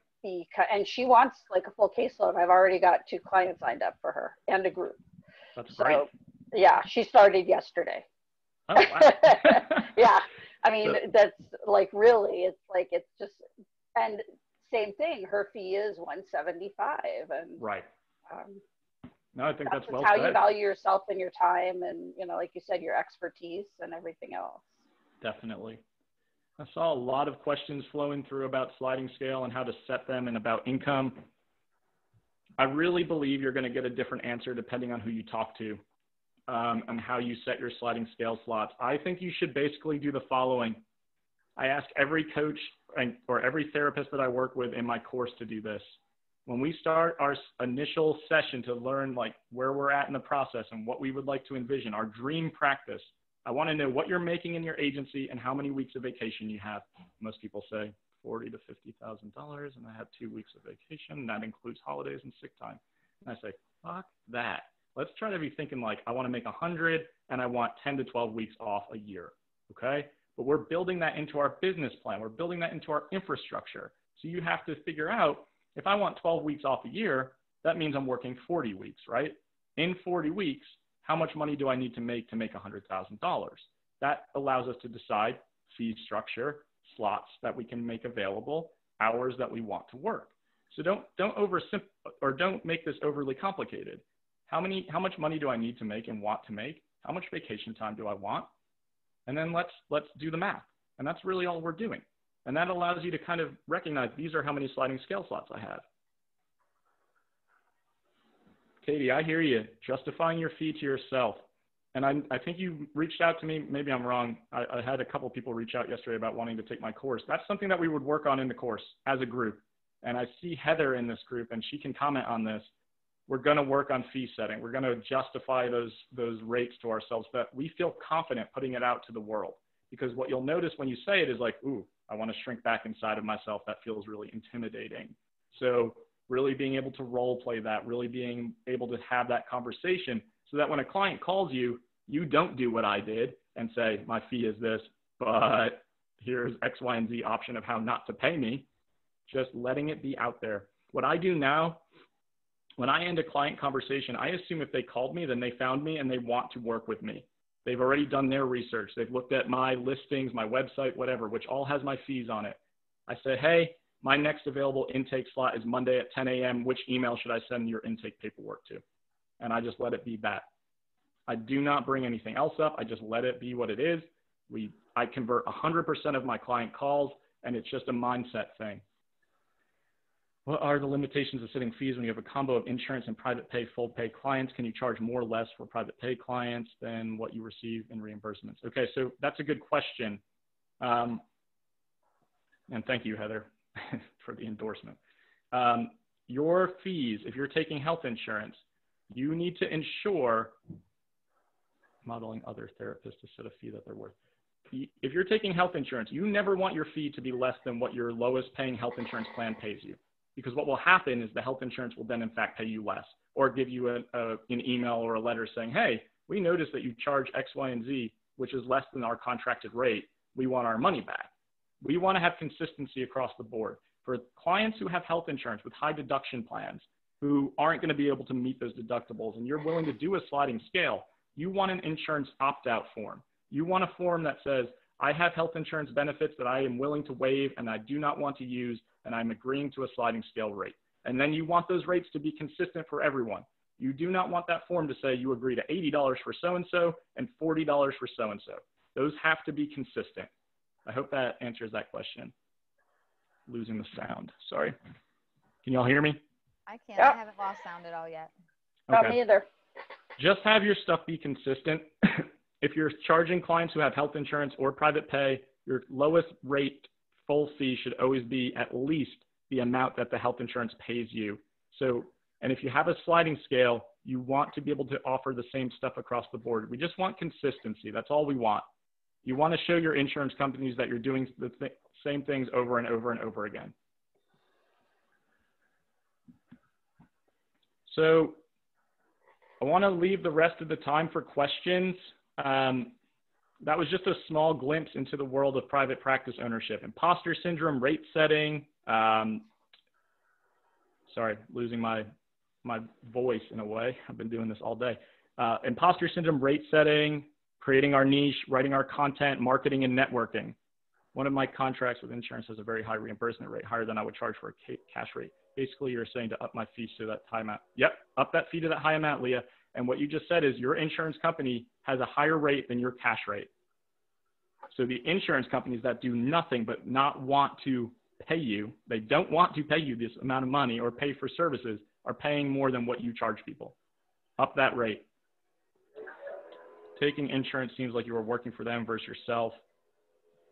And she wants like a full caseload. I've already got 2 clients lined up for her and a group. That's great. Yeah, she started yesterday. Oh, wow. Yeah, I mean, that's like, really, it's just, and same thing, her fee is $175, and right. No, I think that's well how said. you value yourself and your time, and like you said, your expertise and everything else. Definitely. I saw a lot of questions flowing through about sliding scale and how to set them, and about income. I really believe you're going to get a different answer depending on who you talk to, and how you set your sliding scale slots. I think you should basically do the following. I ask every coach or every therapist that I work with in my course to do this. When we start our initial session to learn like where we're at in the process and what we would like to envision, our dream practice, I want to know what you're making in your agency and how many weeks of vacation you have. Most people say $40,000 to $50,000, and I have 2 weeks of vacation, and that includes holidays and sick time. And I say, fuck that. Let's try to be thinking like, I want to make 100, and I want 10 to 12 weeks off a year. Okay. But we're building that into our business plan. We're building that into our infrastructure. So you have to figure out, if I want 12 weeks off a year, that means I'm working 40 weeks, right? In 40 weeks, how much money do I need to make $100,000? That allows us to decide fee structure, slots that we can make available, hours that we want to work. So don't make this overly complicated. How much money do I need to make and want to make? How much vacation time do I want? And then let's do the math. And that's really all we're doing. And that allows you to kind of recognize these are how many sliding scale slots I have. Katie, I hear you. Justifying your fee to yourself. And I think you reached out to me. Maybe I'm wrong. I had a couple people reach out yesterday about wanting to take my course. That's something that we would work on in the course as a group. And I see Heather in this group, and she can comment on this. We're going to work on fee setting. We're going to justify those rates to ourselves, but we feel confident putting it out to the world. Because what you'll notice when you say it is like, ooh, I want to shrink back inside of myself. That feels really intimidating. So really being able to role play that, really being able to have that conversation so that when a client calls you, you don't do what I did and say, my fee is this, but here's X, Y, and Z option of how not to pay me. Just letting it be out there. What I do now, when I end a client conversation, I assume if they called me, then they found me and they want to work with me. They've already done their research. They've looked at my listings, my website, whatever, which all has my fees on it. I say, hey, my next available intake slot is Monday at 10 a.m. Which email should I send your intake paperwork to? And I just let it be that. I do not bring anything else up. I just let it be what it is. I convert 100% of my client calls, and it's just a mindset thing. What are the limitations of setting fees when you have a combo of insurance and private pay, full pay clients? Can you charge more or less for private pay clients than what you receive in reimbursements? Okay, so that's a good question. And thank you, Heather, for the endorsement. Your fees, if you're taking health insurance, you need to ensure, modeling other therapists to set a fee that they're worth. if you're taking health insurance, you never want your fee to be less than what your lowest paying health insurance plan pays you. Because what will happen is the health insurance will then in fact pay you less, or give you an email or a letter saying, hey, we noticed that you charge X, Y, and Z, which is less than our contracted rate. We want our money back. We want to have consistency across the board. For clients who have health insurance with high deduction plans, who aren't going to be able to meet those deductibles, and you're willing to do a sliding scale, you want an insurance opt-out form. You want a form that says, I have health insurance benefits that I am willing to waive and I do not want to use, and I'm agreeing to a sliding scale rate. And then you want those rates to be consistent for everyone. You do not want that form to say you agree to $80 for so-and-so and $40 for so-and-so. Those have to be consistent. I hope that answers that question. Losing the sound, sorry. Can y'all hear me? I can't, Yep. I haven't lost sound at all yet. Not me either. Just have your stuff be consistent. If you're charging clients who have health insurance or private pay, your lowest rate full fee should always be at least the amount that the health insurance pays you. So, and if you have a sliding scale, you want to be able to offer the same stuff across the board. We just want consistency. That's all we want. You want to show your insurance companies that you're doing the same things over and over and over again. So I want to leave the rest of the time for questions. That was just a small glimpse into the world of private practice ownership. Imposter syndrome, rate setting. Sorry, losing my voice in a way. I've been doing this all day. Imposter syndrome, rate setting, creating our niche, writing our content, marketing, and networking. One of my contracts with insurance has a very high reimbursement rate, higher than I would charge for a cash rate. Basically, you're saying to up my fees to that high amount. Yep, up that fee to that high amount, Leah. And what you just said is your insurance company has a higher rate than your cash rate. So the insurance companies that do nothing but not want to pay you, they don't want to pay you this amount of money or pay for services, are paying more than what you charge people. Up that rate. Taking insurance seems like you are working for them versus yourself.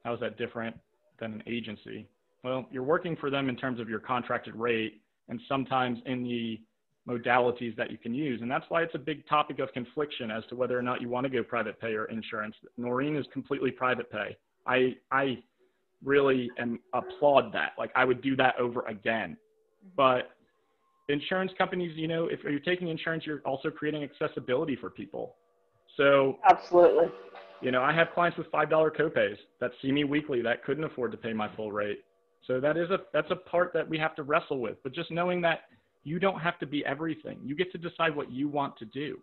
How is that different than an agency? Well, you're working for them in terms of your contracted rate and sometimes in the modalities that you can use. And that's why it's a big topic of confliction as to whether or not you want to go private pay or insurance. Noreen is completely private pay. I really applaud that. Like, I would do that over again. But insurance companies, you know, if you're taking insurance, you're also creating accessibility for people. So Absolutely. You know, I have clients with $5 copays that see me weekly that couldn't afford to pay my full rate. So that's a part that we have to wrestle with. But just knowing that you don't have to be everything. You get to decide what you want to do.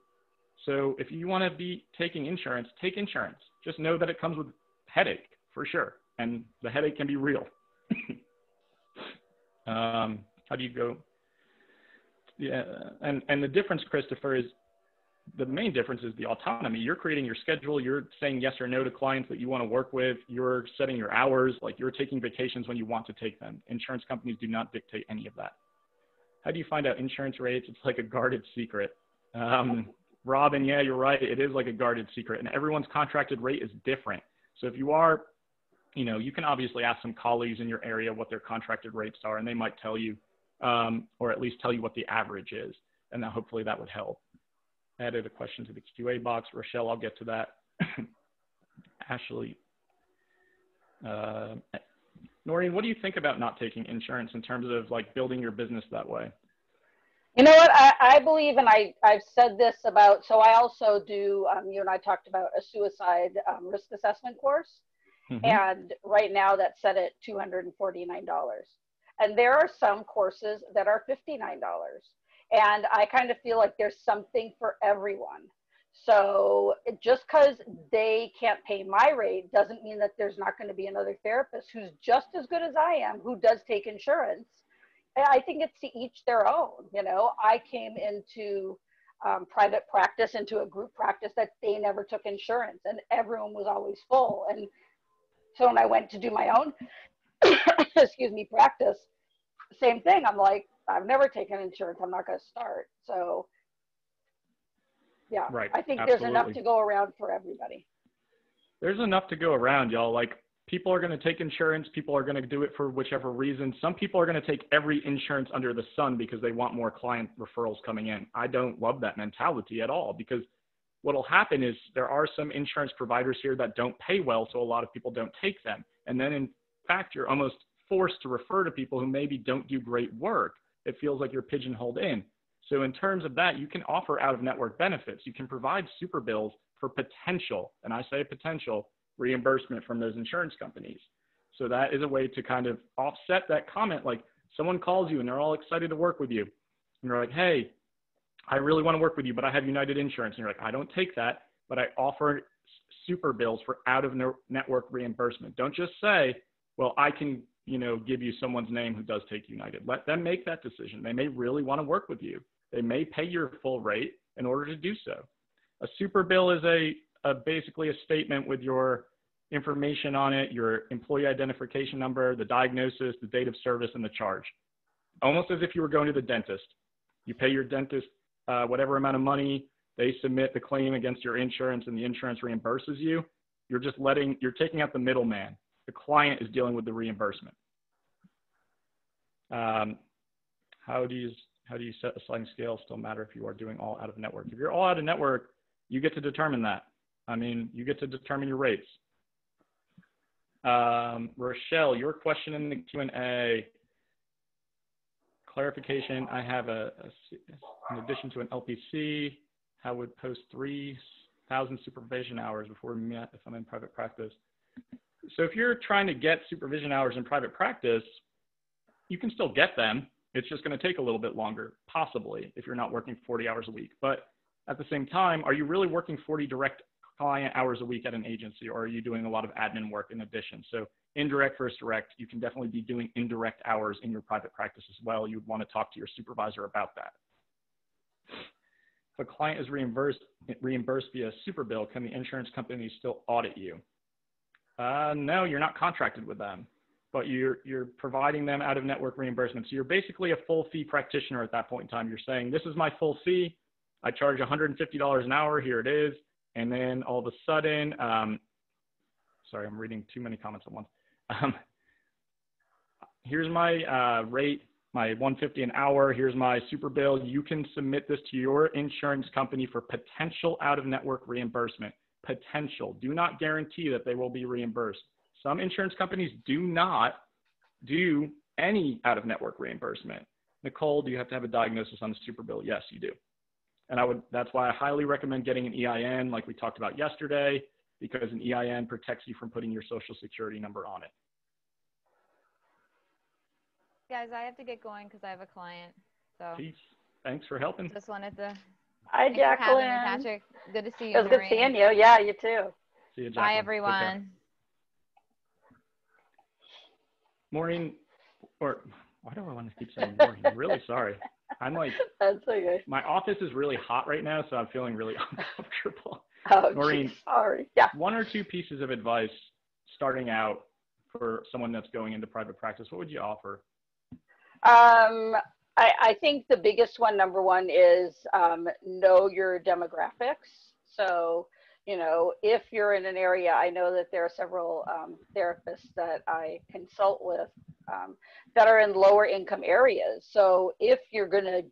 So if you want to be taking insurance, take insurance. Just know that it comes with headache for sure. And the headache can be real. How do you go? Yeah. And the difference, Christopher, is the main difference is the autonomy. You're creating your schedule. You're saying yes or no to clients that you want to work with. You're setting your hours. Like, you're taking vacations when you want to take them. Insurance companies do not dictate any of that. How do you find out insurance rates? It's like a guarded secret. Robin, yeah, you're right. It is like a guarded secret, and everyone's contracted rate is different. So if you are, you know, you can obviously ask some colleagues in your area what their contracted rates are, and they might tell you, or at least tell you what the average is. And then hopefully that would help. I added a question to the QA box. Rochelle, I'll get to that. Ashley. Noreen, what do you think about not taking insurance in terms of like building your business that way? You know what, I believe, and I've said this about, so I also do, you and I talked about a suicide risk assessment course. Mm-hmm. And right now that's set at $249. And there are some courses that are $59. And I kind of feel like there's something for everyone. So just because they can't pay my rate doesn't mean that there's not going to be another therapist who's just as good as I am, who does take insurance. And I think it's to each their own. You know, I came into private practice, into a group practice that they never took insurance, and everyone was always full. And so when I went to do my own, excuse me, practice, same thing. I'm like, I've never taken insurance. I'm not going to start. So yeah, right. I think Absolutely. There's enough to go around for everybody. There's enough to go around, y'all. Like, people are going to take insurance. People are going to do it for whichever reason. Some people are going to take every insurance under the sun because they want more client referrals coming in. I don't love that mentality at all, because what'll happen is there are some insurance providers here that don't pay well, so a lot of people don't take them. And then in fact, you're almost forced to refer to people who maybe don't do great work. It feels like you're pigeonholed in. So in terms of that, you can offer out-of-network benefits. You can provide super bills for potential, and I say potential, reimbursement from those insurance companies. So that is a way to kind of offset that comment. Like someone calls you and they're all excited to work with you. And you're like, hey, I really want to work with you, but I have United Insurance. And you're like, I don't take that, but I offer super bills for out-of-network reimbursement. Don't just say, well, I can, give you someone's name who does take United. Let them make that decision. They may really want to work with you. They may pay your full rate in order to do so. A super bill is basically a statement with your information on it, your employee identification number, the diagnosis, the date of service, and the charge. Almost as if you were going to the dentist. You pay your dentist whatever amount of money, they submit the claim against your insurance, and the insurance reimburses you. You're taking out the middleman. The client is dealing with the reimbursement. How do you set a sliding scale? Still matter if you are doing all out of network. If you're all out of network, you get to determine that. You get to determine your rates. Rochelle, your question in the Q&A. Clarification, I have in addition to an LPC, I would post 3,000 supervision hours before we met if I'm in private practice. So if you're trying to get supervision hours in private practice, you can still get them. It's just going to take a little bit longer, possibly, if you're not working 40 hours a week. But at the same time, are you really working 40 direct client hours a week at an agency, or are you doing a lot of admin work in addition? So indirect versus direct, you can definitely be doing indirect hours in your private practice as well. You'd want to talk to your supervisor about that. If a client is reimbursed via super bill, can the insurance company still audit you? No, you're not contracted with them, but you're providing them out-of-network reimbursement. So you're basically a full fee practitioner at that point in time. You're saying, this is my full fee. I charge $150 an hour. Here it is. And then all of a sudden, sorry, I'm reading too many comments at once. Here's my rate, my $150 an hour. Here's my super bill. You can submit this to your insurance company for potential out-of-network reimbursement. Potential. Do not guarantee that they will be reimbursed. Some insurance companies do not do any out-of-network reimbursement. Nicole, do you have to have a diagnosis on the super bill? Yes, you do. And that's why I highly recommend getting an EIN like we talked about yesterday, because an EIN protects you from putting your social security number on it. Guys, I have to get going because I have a client. So peace. Thanks for helping. Just wanted to. Hi, Jacqueline. Patrick. Good to see you. It was good seeing you. Yeah, you too. See you, Jacqueline. Bye, everyone. Maureen, or why do I want to keep saying Maureen? I'm really sorry. I'm like, that's okay. My office is really hot right now, so I'm feeling really uncomfortable. Oh, Maureen, geez, sorry. Yeah. One or two pieces of advice starting out for someone that's going into private practice, what would you offer? I think the biggest one, number one, is know your demographics. So, if you're in an area, I know that there are several therapists that I consult with that are in lower income areas. So if you're going to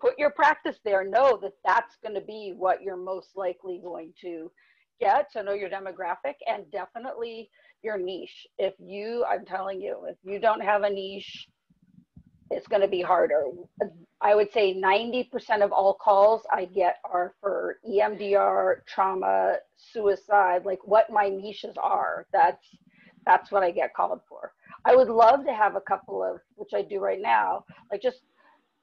put your practice there, know that that's going to be what you're most likely going to get. So know your demographic and definitely your niche. I'm telling you, if you don't have a niche, it's going to be harder. I would say 90% of all calls I get are for EMDR, trauma, suicide, like what my niches are. That's what I get called for. I would love to have a couple of, which I do right now, like just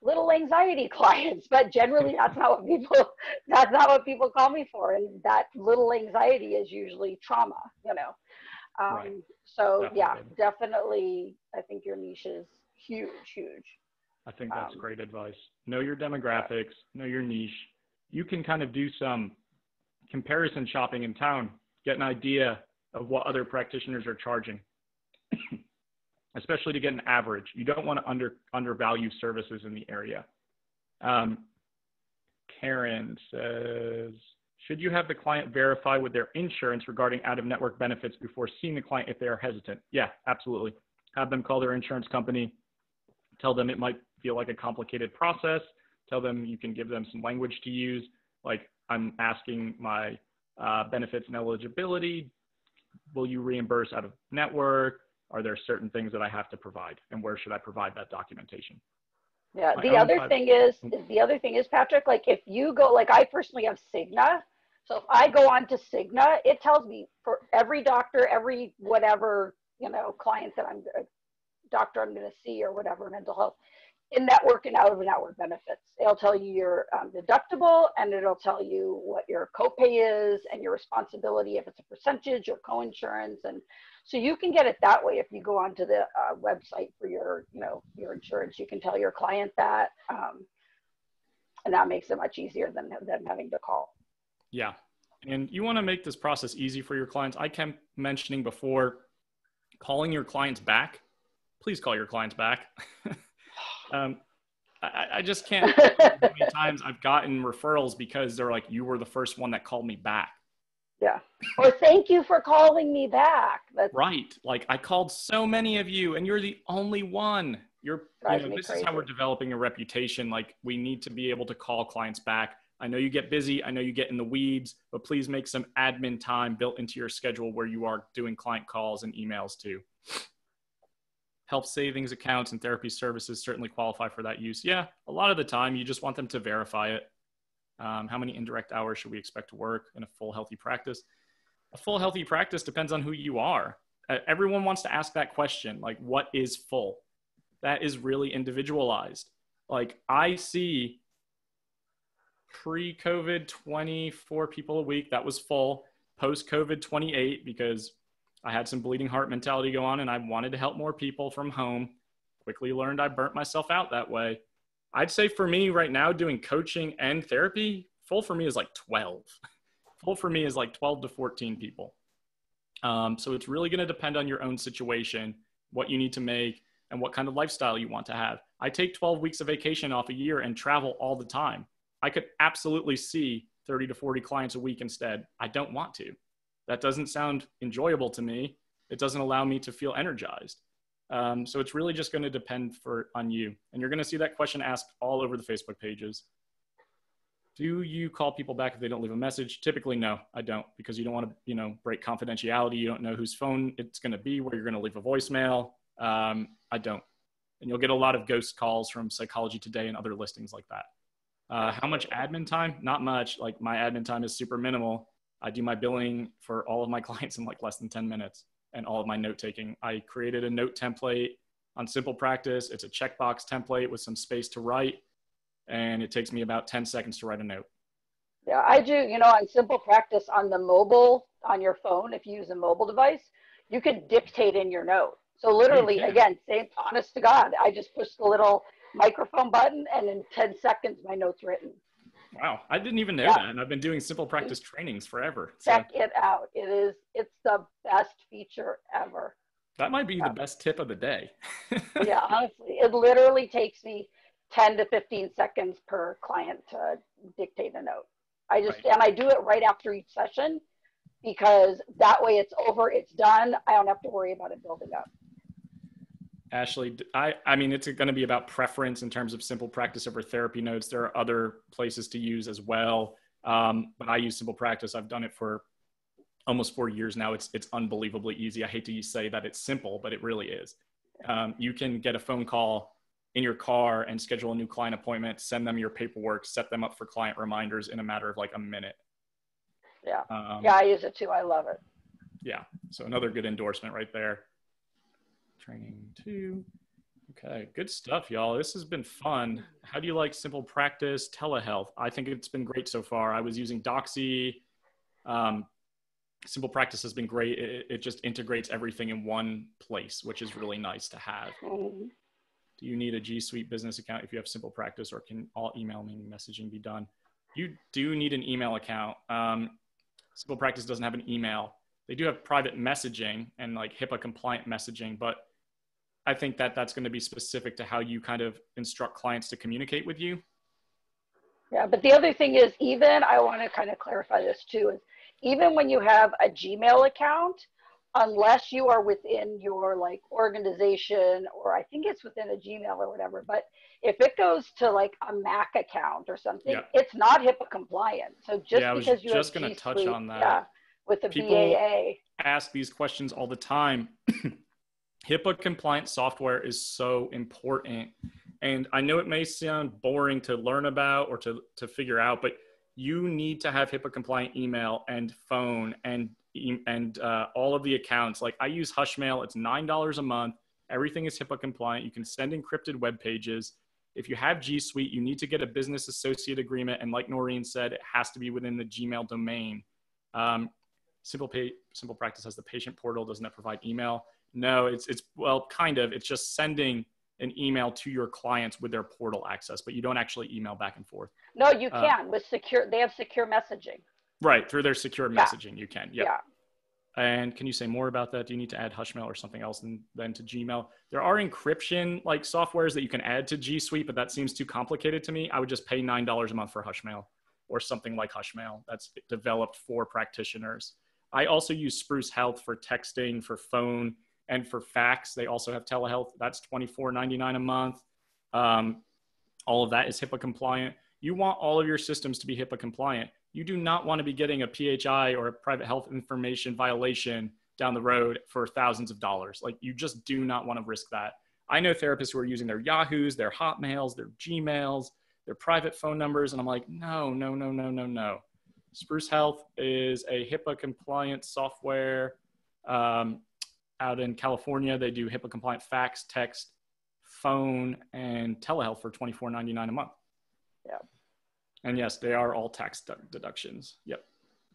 little anxiety clients, but generally that's not what people call me for. And that little anxiety is usually trauma, Right. So definitely. Yeah, definitely. I think your niche is huge. I think that's great advice. Know your demographics, know your niche. You can kind of do some comparison shopping in town, get an idea of what other practitioners are charging, especially to get an average. You don't want to undervalue services in the area. Karen says, should you have the client verify with their insurance regarding out-of-network benefits before seeing the client if they are hesitant? Yeah, absolutely. Have them call their insurance company. Tell them it might feel like a complicated process. Tell them you can give them some language to use. Like, I'm asking my benefits and eligibility. Will you reimburse out of network? Are there certain things that I have to provide, and where should I provide that documentation? Yeah. The other thing is, Patrick, like if you go, like I personally have Cigna. So if I go on to Cigna, it tells me for every doctor, every whatever, client that doctor I'm going to see or whatever, mental health, in-network and out-of-network benefits. It'll tell you your deductible, and it'll tell you what your copay is and your responsibility, if it's a percentage or co-insurance. And so you can get it that way. If you go onto the website for your insurance, you can tell your client that, and that makes it much easier than them having to call. Yeah. And you want to make this process easy for your clients. I kept mentioning before, calling your clients back. Please call your clients back. I just can't tell you how many times I've gotten referrals because they're like, you were the first one that called me back. Yeah. Or thank you for calling me back. That's right. Like I called so many of you and you're the only one. This is how we're developing a reputation. Like we need to be able to call clients back. I know you get busy. I know you get in the weeds, but please make some admin time built into your schedule where you are doing client calls and emails too. Health savings accounts and therapy services certainly qualify for that use. Yeah, a lot of the time you just want them to verify it. How many indirect hours should we expect to work in a full healthy practice? A full healthy practice depends on who you are. Everyone wants to ask that question, like what is full? That is really individualized. Like I see pre-COVID 24 people a week, that was full. Post-COVID 28 because I had some bleeding heart mentality go on and I wanted to help more people from home. Quickly learned I burnt myself out that way. I'd say for me right now, doing coaching and therapy, full for me is like 12. Full for me is like 12 to 14 people. So it's really going to depend on your own situation, what you need to make, and what kind of lifestyle you want to have. I take 12 weeks of vacation off a year and travel all the time. I could absolutely see 30 to 40 clients a week instead. I don't want to. That doesn't sound enjoyable to me. It doesn't allow me to feel energized. So it's really just going to depend on you. And you're going to see that question asked all over the Facebook pages. Do you call people back if they don't leave a message? Typically, no, I don't, because you don't want to, break confidentiality. You don't know whose phone it's going to be, where you're going to leave a voicemail. I don't. And you'll get a lot of ghost calls from Psychology Today and other listings like that. How much admin time? Not much. Like my admin time is super minimal. I do my billing for all of my clients in like less than 10 minutes and all of my note taking. I created a note template on Simple Practice. It's a checkbox template with some space to write. And it takes me about 10 seconds to write a note. Yeah, I do, on Simple Practice on the mobile, on your phone, if you use a mobile device, you can dictate in your note. So literally, again, same, honest to God, I just push the little microphone button and in 10 seconds, my note's written. Wow, I didn't even know that. And I've been doing Simple Practice trainings forever. Check it out. It's the best feature ever. That might be the best tip of the day. Yeah, honestly, it literally takes me 10 to 15 seconds per client to dictate a note. And I do it right after each session because that way it's over, it's done. I don't have to worry about it building up. Ashley, I mean, it's going to be about preference in terms of Simple Practice over therapy notes. There are other places to use as well. But I use Simple Practice. I've done it for almost 4 years now. It's unbelievably easy. I hate to say that it's simple, but it really is. You can get a phone call in your car and schedule a new client appointment, send them your paperwork, set them up for client reminders in a matter of like a minute. Yeah. I use it too. I love it. Yeah. So another good endorsement right there. Training 2. Okay. Good stuff, y'all. This has been fun. How do you like Simple Practice telehealth? I think it's been great so far. I was using Doxy. Simple Practice has been great. It just integrates everything in one place, which is really nice to have. Mm-hmm. Do you need a G Suite business account if you have Simple Practice, or can all email messaging be done? You do need an email account. Simple Practice doesn't have an email. They do have private messaging and like HIPAA compliant messaging, but I think that's going to be specific to how you kind of instruct clients to communicate with you. Yeah, but the other thing is, I want to kind of clarify this too, is even when you have a Gmail account, unless you are within your like organization, or I think it's within a Gmail or whatever. But if it goes to like a Mac account or something, it's not HIPAA compliant. So just I was because you just have going to G touch Suite, on that. with the People BAA. ask these questions all the time. HIPAA compliant software is so important. And I know it may sound boring to learn about or to figure out, but you need to have HIPAA compliant email and phone and all of the accounts. Like I use Hushmail, it's $9 a month. Everything is HIPAA compliant. You can send encrypted web pages. If you have G Suite, you need to get a business associate agreement. And like Noreen said, it has to be within the Gmail domain. Simple Practice has the patient portal. Doesn't that provide email? No, it's well, kind of. It's just sending an email to your clients with their portal access, but you don't actually email back and forth. No, you can with secure. They have secure messaging. Right, through their secure messaging, you can. Yep. Yeah. And can you say more about that? Do you need to add Hushmail or something else than to Gmail? There are encryption like softwares that you can add to G Suite, but that seems too complicated to me. I would just pay $9 a month for Hushmail or something like Hushmail that's developed for practitioners. I also use Spruce Health for texting, for phone, and for fax. They also have telehealth. That's $24.99 a month. All of that is HIPAA compliant. You want all of your systems to be HIPAA compliant. You do not want to be getting a PHI or a private health information violation down the road for thousands of dollars. Like you just do not want to risk that. I know therapists who are using their Yahoos, their Hotmails, their Gmails, their private phone numbers. And I'm like, no. Spruce Health is a HIPAA compliant software out in California. They do HIPAA compliant fax, text, phone, and telehealth for $24.99 a month. Yeah. And yes, they are all tax deductions. Yep.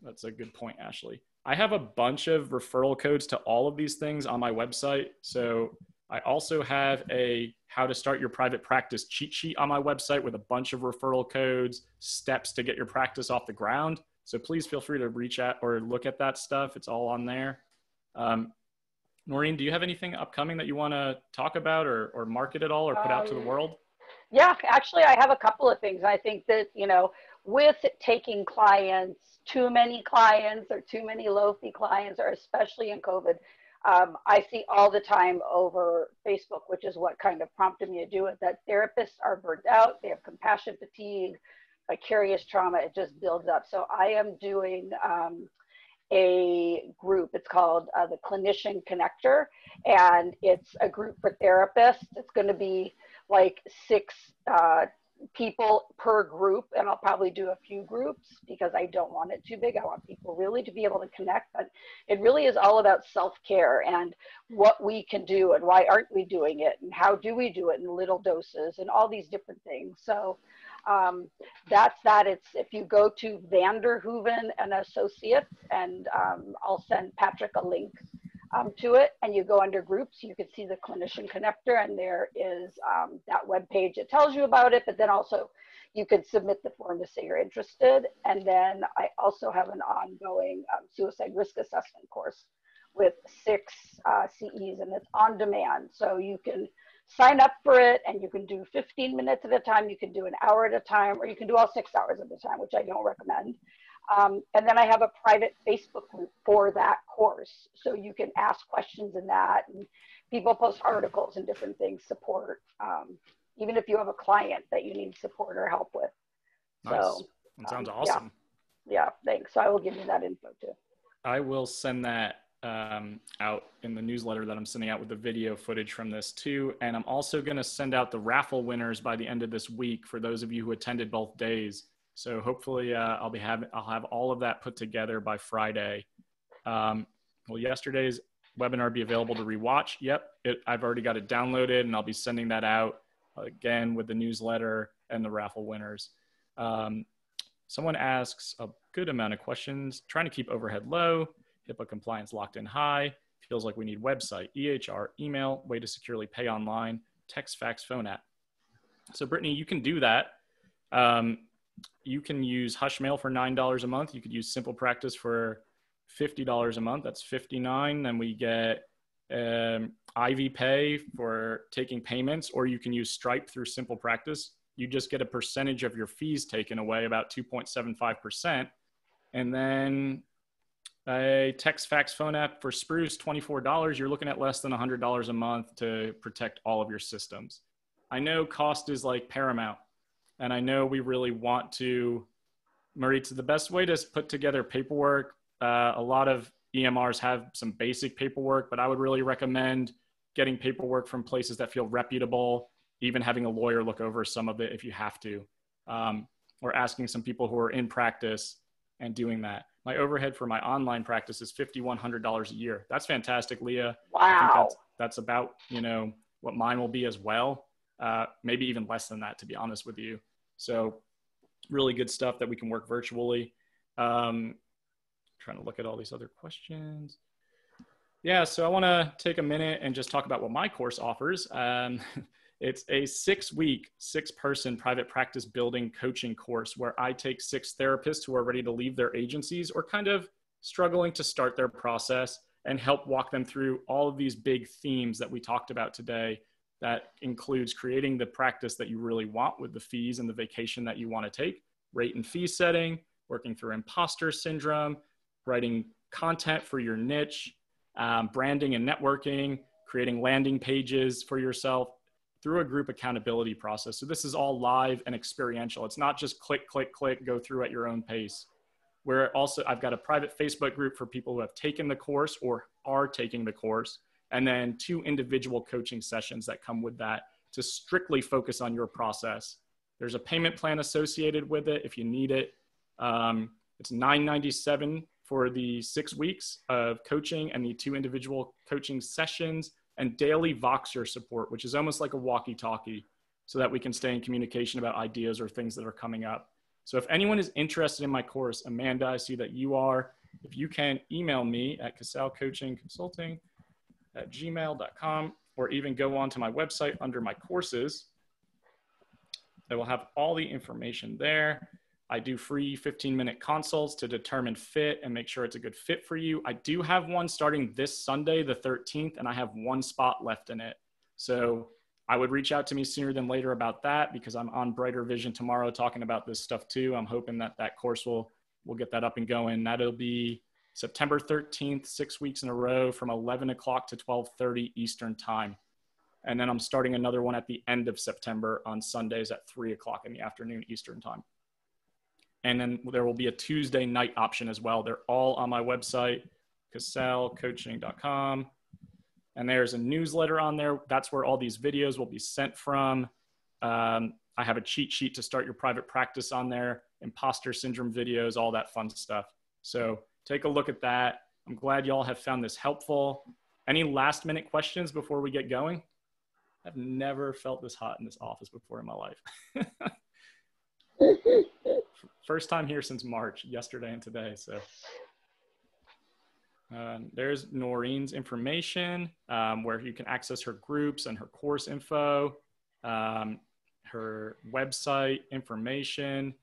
That's a good point, Ashley. I have a bunch of referral codes to all of these things on my website. So I also have a how to start your private practice cheat sheet on my website with a bunch of referral codes, steps to get your practice off the ground. So please feel free to reach out or look at that stuff. It's all on there. Noreen, do you have anything upcoming that you want to talk about or market at all or put out to the world? Yeah, actually, I have a couple of things. I think that, with taking clients, too many clients or too many low-fee clients, or especially in COVID, I see all the time over Facebook, which is what kind of prompted me to do it, that therapists are burnt out. They have compassion fatigue, vicarious trauma. It just builds up. So I am doing a group. It's called the Clinician Connector, and it's a group for therapists. It's going to be like 6 people per group, and I'll probably do a few groups because I don't want it too big. I want people really to be able to connect, but it really is all about self-care and what we can do and why aren't we doing it and how do we do it in little doses and all these different things. So that's that. It's if you go to Vanderhoeven and Associates, and I'll send Patrick a link to it, and you go under groups, you can see the Clinician Connector, and there is that web page. It tells you about it, but then also you could submit the form to say you're interested. And then I also have an ongoing suicide risk assessment course with 6 CEs, and it's on demand. So you can sign up for it, and you can do 15 minutes at a time, you can do an hour at a time, or you can do all 6 hours at a time, which I don't recommend. And then I have a private Facebook group for that course. So you can ask questions in that, and people post articles and different things, support, even if you have a client that you need support or help with. Nice. So, that sounds awesome. Yeah, thanks. So I will give you that info too. I will send that out in the newsletter that I'm sending out with the video footage from this too. And I'm also going to send out the raffle winners by the end of this week for those of you who attended both days. So hopefully I'll have all of that put together by Friday. Will yesterday's webinar be available to rewatch? Yep. I've already got it downloaded, and I'll be sending that out again with the newsletter and the raffle winners. Someone asks a good amount of questions. Trying to keep overhead low, HIPAA compliance locked in high. Feels like we need website, EHR, email, way to securely pay online, text, fax, phone app. So Brittany, you can do that. You can use Hushmail for $9 a month. You could use Simple Practice for $50 a month. That's $59. Then we get IV Pay for taking payments, or you can use Stripe through Simple Practice. You just get a percentage of your fees taken away, about 2.75%. And then A text fax phone app for Spruce, $24. You're looking at less than $100 a month to protect all of your systems. I know cost is like paramount, and I know we really want to, Maritza, the best way to put together paperwork, a lot of EMRs have some basic paperwork, but I would really recommend getting paperwork from places that feel reputable, even having a lawyer look over some of it if you have to, or asking some people who are in practice and doing that. My overhead for my online practice is $5,100 a year. That's fantastic, Leah. Wow. I think that's about, what mine will be as well. Maybe even less than that, to be honest with you. So really good stuff that we can work virtually. Trying to look at all these other questions. Yeah, so I want to take a minute and just talk about what my course offers. It's a 6-week, 6-person private practice building coaching course where I take 6 therapists who are ready to leave their agencies or kind of struggling to start their process and help walk them through all of these big themes that we talked about today. That includes creating the practice that you really want with the fees and the vacation that you want to take, rate and fee setting, working through impostor syndrome, writing content for your niche, branding and networking, creating landing pages for yourself through a group accountability process. So this is all live and experiential. It's not just click, click, click, go through at your own pace. I've got a private Facebook group for people who have taken the course or are taking the course, and then 2 individual coaching sessions that come with that to strictly focus on your process. There's a payment plan associated with it if you need it. It's $997 for the 6 weeks of coaching and the 2 individual coaching sessions, and daily Voxer support, which is almost like a walkie-talkie, so that we can stay in communication about ideas or things that are coming up. So if anyone is interested in my course, Amanda, I see that you are. If you can email me at Casale Coaching Consulting @gmail.com, or even go on to my website under my courses. I will have all the information there. I do free 15-minute consults to determine fit and make sure it's a good fit for you. I do have one starting this Sunday, the 13th, and I have 1 spot left in it. So I would reach out to me sooner than later about that, because I'm on Brighter Vision tomorrow talking about this stuff too. I'm hoping that course will get that up and going. That'll be September 13th, 6 weeks in a row from 11 o'clock to 12:30 Eastern time. And then I'm starting another one at the end of September on Sundays at 3 o'clock in the afternoon Eastern time. And then there will be a Tuesday night option as well. They're all on my website, casalecoaching.com. And there's a newsletter on there. That's where all these videos will be sent from. I have a cheat sheet to start your private practice on there, imposter syndrome videos, all that fun stuff. So take a look at that. I'm glad y'all have found this helpful. Any last minute questions before we get going? I've never felt this hot in this office before in my life. First time here since March, yesterday and today. So there's Noreen's information, where you can access her groups and her course info, her website information.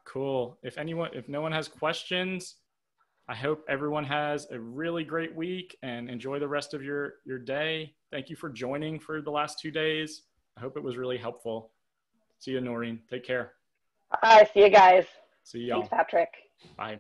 Cool. If no one has questions, I hope everyone has a really great week and enjoy the rest of your day. Thank you for joining for the last 2 days. I hope it was really helpful. See you, Noreen. Take care. Bye. See you guys. See y'all. Thanks, Patrick. Bye.